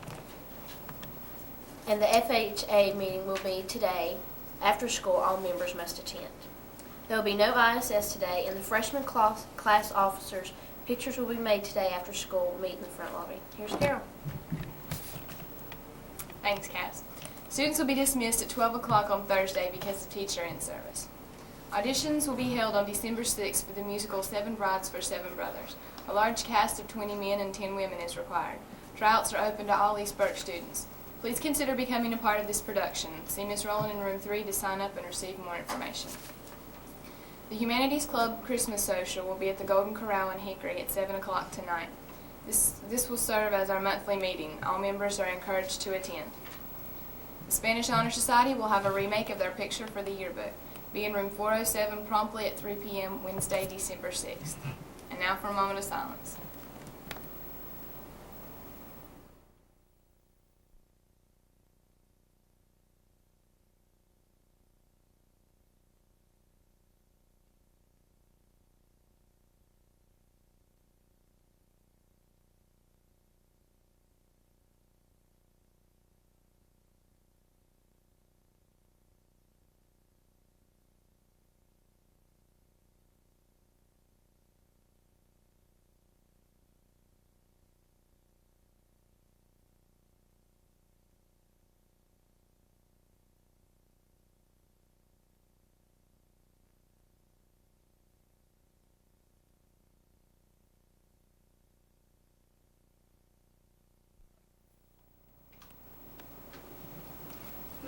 And the FHA meeting will be today. After school, all members must attend. There will be no ISS today, and the freshman class officers' pictures will be made today after school. Meet in the front lobby. Here's Carol. Thanks, Cass. Students will be dismissed at 12 o'clock on Thursday because of teacher in service. Auditions will be held on December 6th for the musical 7 Brides for 7 Brothers. A large cast of 20 men and 10 women is required. Tryouts are open to all East Burke students. Please consider becoming a part of this production. See Ms. Rowland in room 3 to sign up and receive more information. The Humanities Club Christmas Social will be at the Golden Corral in Hickory at 7 o'clock tonight. This will serve as our monthly meeting. All members are encouraged to attend. The Spanish Honor Society will have a remake of their picture for the yearbook. Be in room 407 promptly at 3 p.m. Wednesday, December 6th. And now for a moment of silence.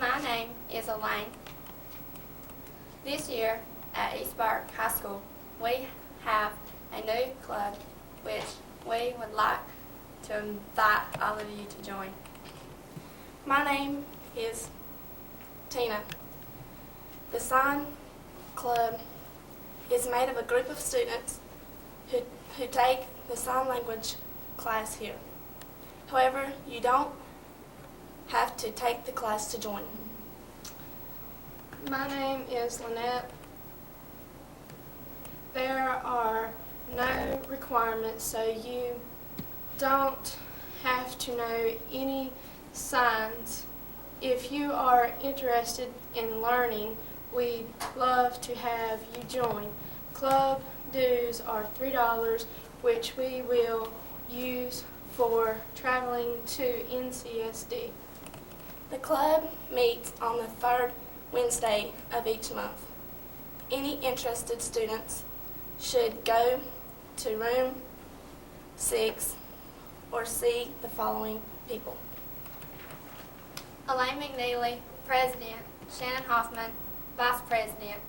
My name is Elaine. This year at East Burke High School, we have a new club which we would like to invite all of you to join. My name is Tina. The Sign Club is made of a group of students who take the sign language class here. However, you don't have to take the class to join. My name is Lynette. There are no requirements, so you don't have to know any signs. If you are interested in learning, we'd love to have you join. Club dues are $3, which we will use for traveling to NCSD. The club meets on the third Wednesday of each month. Any interested students should go to room 6 or see the following people: Elaine McNeely, President; Shannon Hoffman, Vice President;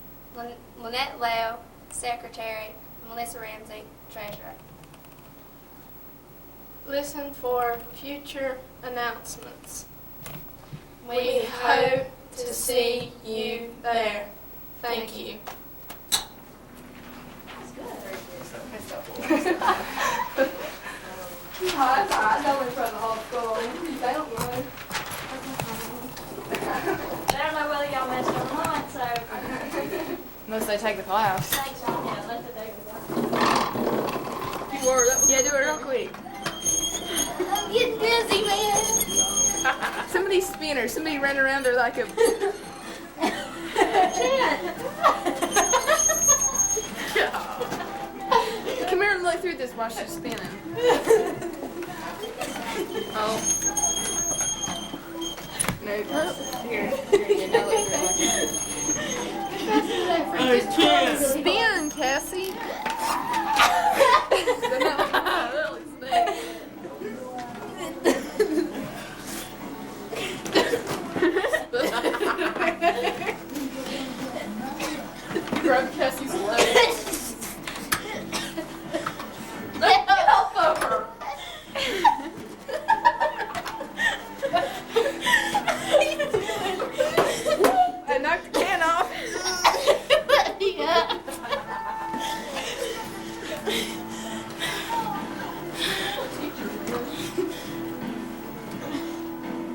Lynette Leo, Secretary; and Melissa Ramsey, Treasurer. Listen for future announcements. We hope to see you there. Thank you. I know in front of the whole school. They don't know. I don't know whether y'all messed up or not, so. Unless they take the class. Thanks, y'all. Yeah, let the day go. Yeah, do it real quick. I'm getting busy, man. Somebody spin her. Somebody run around her like a... Come here and look through this while she's spinning. Oh. No. Here, you know, look through it. Spin, Cassie. That looks nice. Grab Cassie's leg. Get off of her. I knocked the can off. Yeah.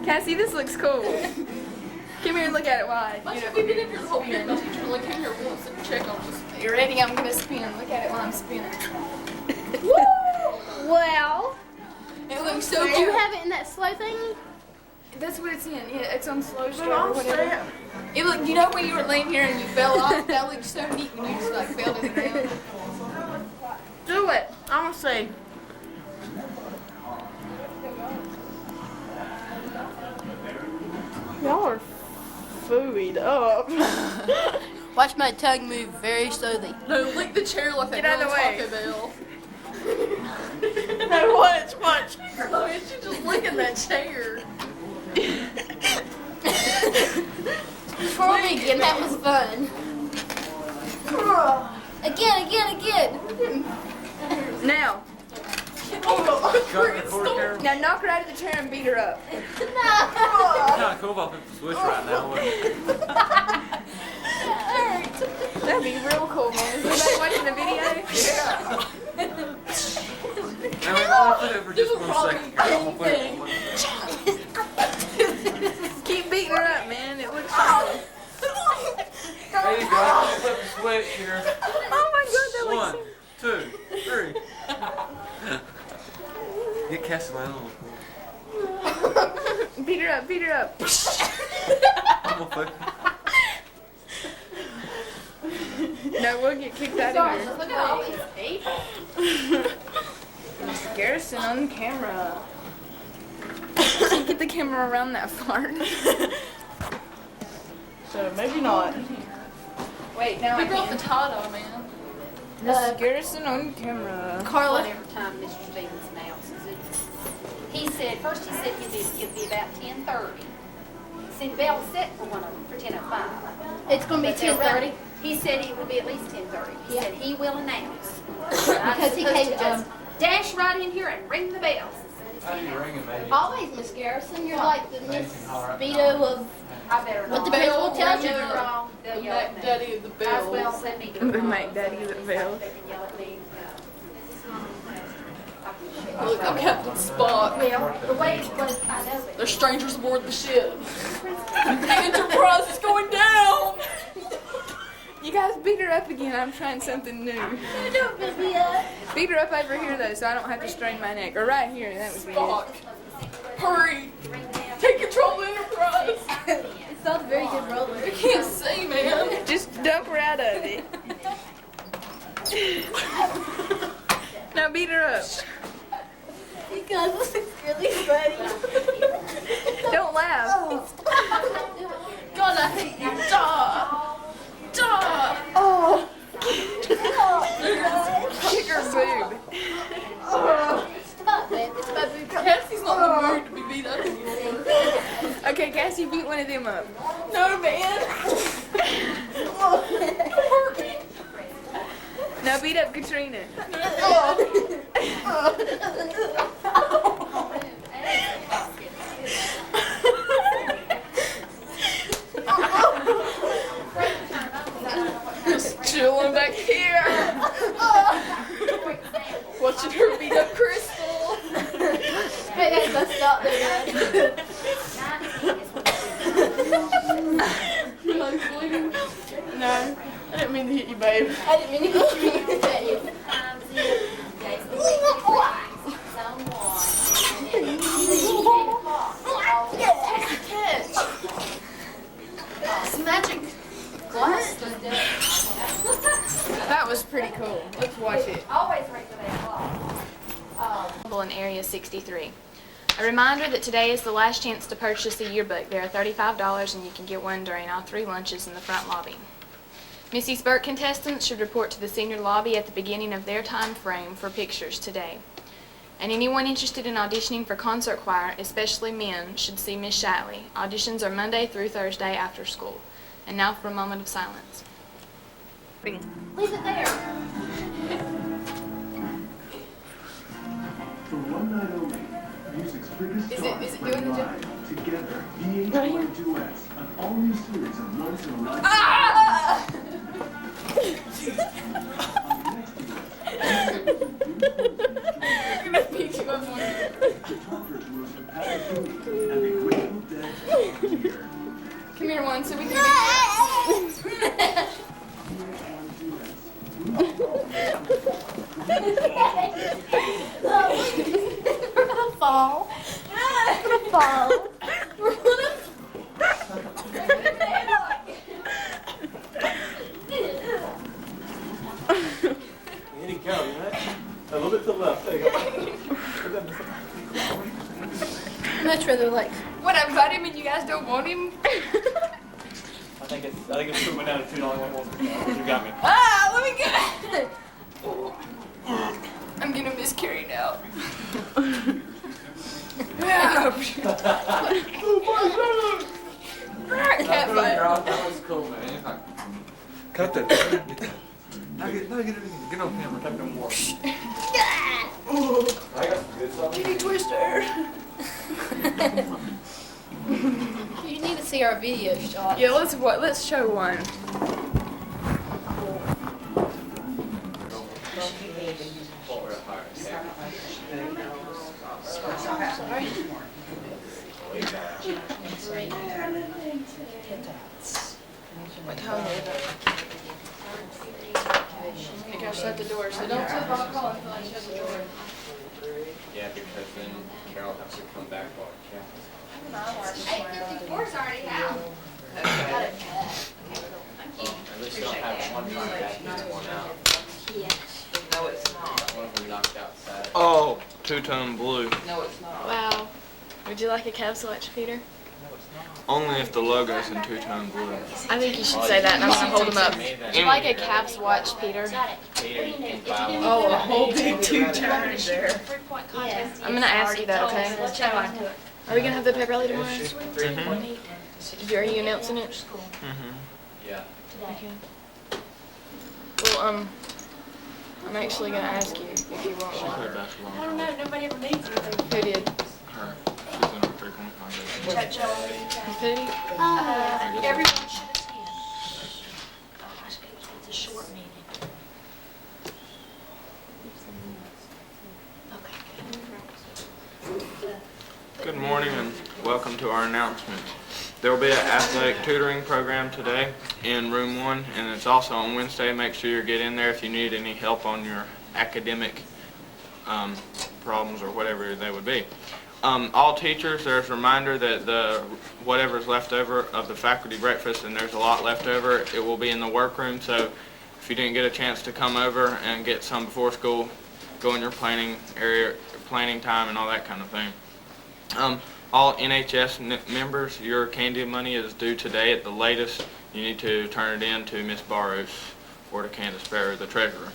Cassie, this looks cool. Come here and look at it while We've been in here the whole year. My teacher will come here once and check on us. You ready? I'm gonna spin. Look at it while I'm spinning. Wow. It looks so Do you have it in that slow thing? That's what it's in. Yeah, it's on slow start or whatever. It look. You know when you were laying here and you fell off? That looked so neat when you just like fell to the ground. Do it. I'm gonna see. Y'all are fooeyed up. Watch my tongue move very slowly. No, lick the chair like that Get out of the way. Taco Bell. No, watch. Chloe, she's just licking that chair. Before we begin, that was fun. Again. Now. Now knock her out of the chair and beat her up. It's kind of cool if I flip the switch right now, wouldn't it? That'd be real cool, man. Is anybody watching the video? Yeah. Now, we're going to put it for just 1 second. I'm going to put it. Keep beating her up, man. It looks fun. There you go. I'll flip the switch here. Oh my God, that looks 1, 2, 3. Get Cassie my own. Beat her up. I'm going to flip it. No, we'll get kicked out of here. Look at all these people. Miss Garrison on camera. Can't get the camera around that far. So maybe not. Wait, now Who I brought the can. Tato, man? Miss Garrison on camera. Carla. Every time Mr. Stevens announces it, he said it'd be about 10:30. See, the bell was set for one of them for 10:05. It's going to be But they're 10:30. running. He said it would be at least 10:30. He said he will announce. Because he came just dash right in here and ring the bells. How do you ring it, baby? Always, Miss Garrison. You're like the Miss Vito of I better what not. the principal tells you. You're wrong. They'll yell at me. Daddy of the Might as well bells. let me do The it. Mac Daddy of the Veil. They can yell at me. Look, I'm Captain Spock. Well, the way it was, I know it. There's strangers aboard the ship. The Enterprise is going down. You guys beat her up again. I'm trying something new. Don't beat me up. Beat her up over here though, so I don't have to strain my neck. Or right here. That would be Spock, hurry. Take control of the Enterprise. It's not a very good roller. I can't see, man. it. Just dump her out of it. Now beat her up. You guys, this is really funny. Don't laugh. God, I hate you. Stop. Stop. Oh. Kick her boob. Stop, man. It's my boob. Cassie's not in the mood to be beat up anymore. Okay, Cassie, beat one of them up. No, man. Now beat up Katrina. Just chilling back here. Watching her beat up Crystal. Hey, guys, let's stop there, guys. No, I didn't mean to hit you, babe. I didn't mean to hit you in the face. It's magic glass. That was pretty cool. Let's watch it. Always ring the bell. In Area 63. A reminder that today is the last chance to purchase a yearbook. They are $35 and you can get one during all 3 lunches in the front lobby. Mrs. Burke contestants should report to the senior lobby at the beginning of their time frame for pictures today. And anyone interested in auditioning for concert choir, especially men, should see Miss Shatley. Auditions are Monday through Thursday after school. And now for a moment of silence. Leave it there. For one night only, music's biggest stars is it play doing the live together. VH1 duets, an all-new series of once in a lifetime. Ah! I'm gonna beat you up more. Come here one so we can We're gonna fall. We're gonna fall. We're gonna Any count, right? A little bit to the left. There you go. much rather like. What, I bought him and you guys don't want him? I think it's put me down to $2 one more. You got me. Ah, let me get it. I'm gonna miss carrying out. That was cool, man. He's like, cut that. Get on camera. Take no more. I got some good stuff. Kitty Twister. You need to see our video shots. Yeah, let's show one. What time is it? I think I shut the door, so don't say I'll call until I shut the door. Yeah, because then Carol has to come back while campus. 854's already out. At least they'll have one front back and one out. No, it's not. One of them knocked out Saturday. Oh, two-tone blue. No, it's not. Wow. Would you like a cab swatch, Peter? Only if the logo's in two-tone blue. I think you should say that, and I'm gonna hold them up. Would you like a cab swatch, Peter? Peter, you can buy one. Oh, a whole big two-tone there. I'm gonna ask you that, okay? Are we gonna have the pep rally tomorrow? Are you announcing it? Yeah. Okay. Well, I'm actually gonna ask you if you want one. I don't know. Nobody ever needs anything. Who did? Her. She's in a three-point contest. Who? Everyone should attend. It's a short meeting. Good morning and welcome to our announcement. There will be an athletic tutoring program today in room 1, and it's also on Wednesday. Make sure you get in there if you need any help on your academic problems or whatever they would be. All teachers, there's a reminder that whatever's left over of the faculty breakfast, and there's a lot left over, it will be in the workroom. So if you didn't get a chance to come over and get some before school, go in your planning area, planning time and all that kind of thing. All NHS members, your candy money is due today at the latest. You need to turn it in to Miss Barros or to Candace Barrow, the treasurer.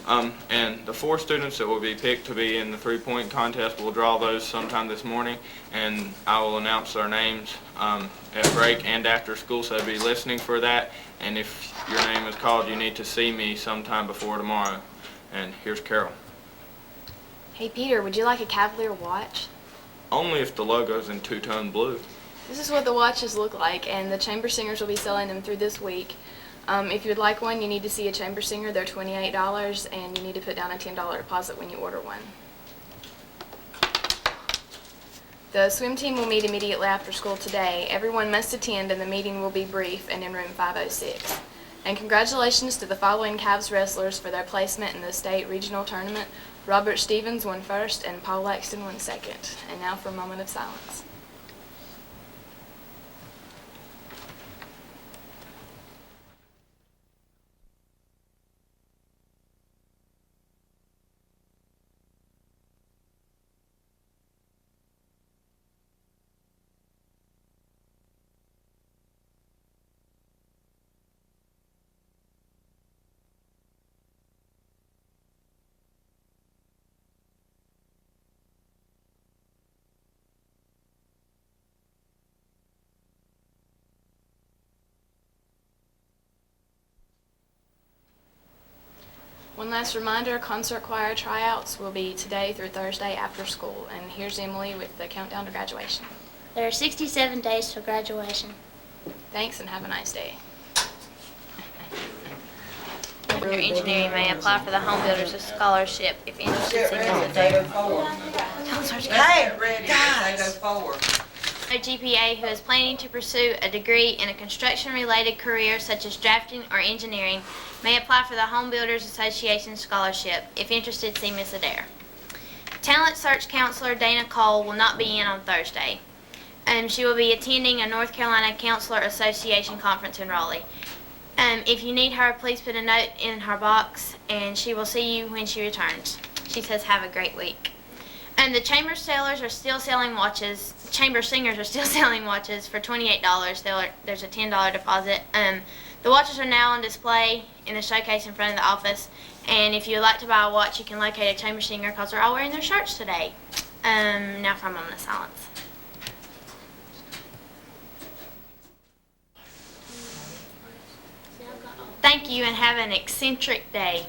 And the 4 students that will be picked to be in the 3-point contest, we'll draw those sometime this morning, and I will announce their names at break and after school, so be listening for that. And if your name is called, you need to see me sometime before tomorrow. And here's Carol. Hey, Peter, would you like a Cavalier watch? Only if the logo's in two-tone blue. This is what the watches look like, and the chamber singers will be selling them through this week. If you would like one, you need to see a chamber singer. They're $28, and you need to put down a $10 deposit when you order one. The swim team will meet immediately after school today. Everyone must attend, and the meeting will be brief and in room 506. And congratulations to the following Cavs wrestlers for their placement in the state regional tournament. Robert Stevens won first, and Paul Laxton won second. And now for a moment of silence. One last reminder, concert choir tryouts will be today through Thursday after school. And here's Emily with the countdown to graduation. There are 67 days till graduation. Thanks, and have a nice day. Your engineering may apply for the Home Builders Scholarship if interested. See Ms. Adair. Hey, guys! 804. A GPA who is planning to pursue a degree in a construction-related career such as drafting or engineering may apply for the Home Builders Association Scholarship. If interested, see Ms. Adair. Talent Search Counselor Dana Cole will not be in on Thursday. She will be attending a North Carolina Counselor Association conference in Raleigh. If you need her, please put a note in her box, and she will see you when she returns. She says, have a great week. The chamber sellers are still selling watches. Chamber singers are still selling watches for $28. There's a $10 deposit. The watches are now on display in the showcase in front of the office. And if you'd like to buy a watch, you can locate a chamber singer because they're all wearing their shirts today. Now for a moment of silence. Thank you and have an eccentric day.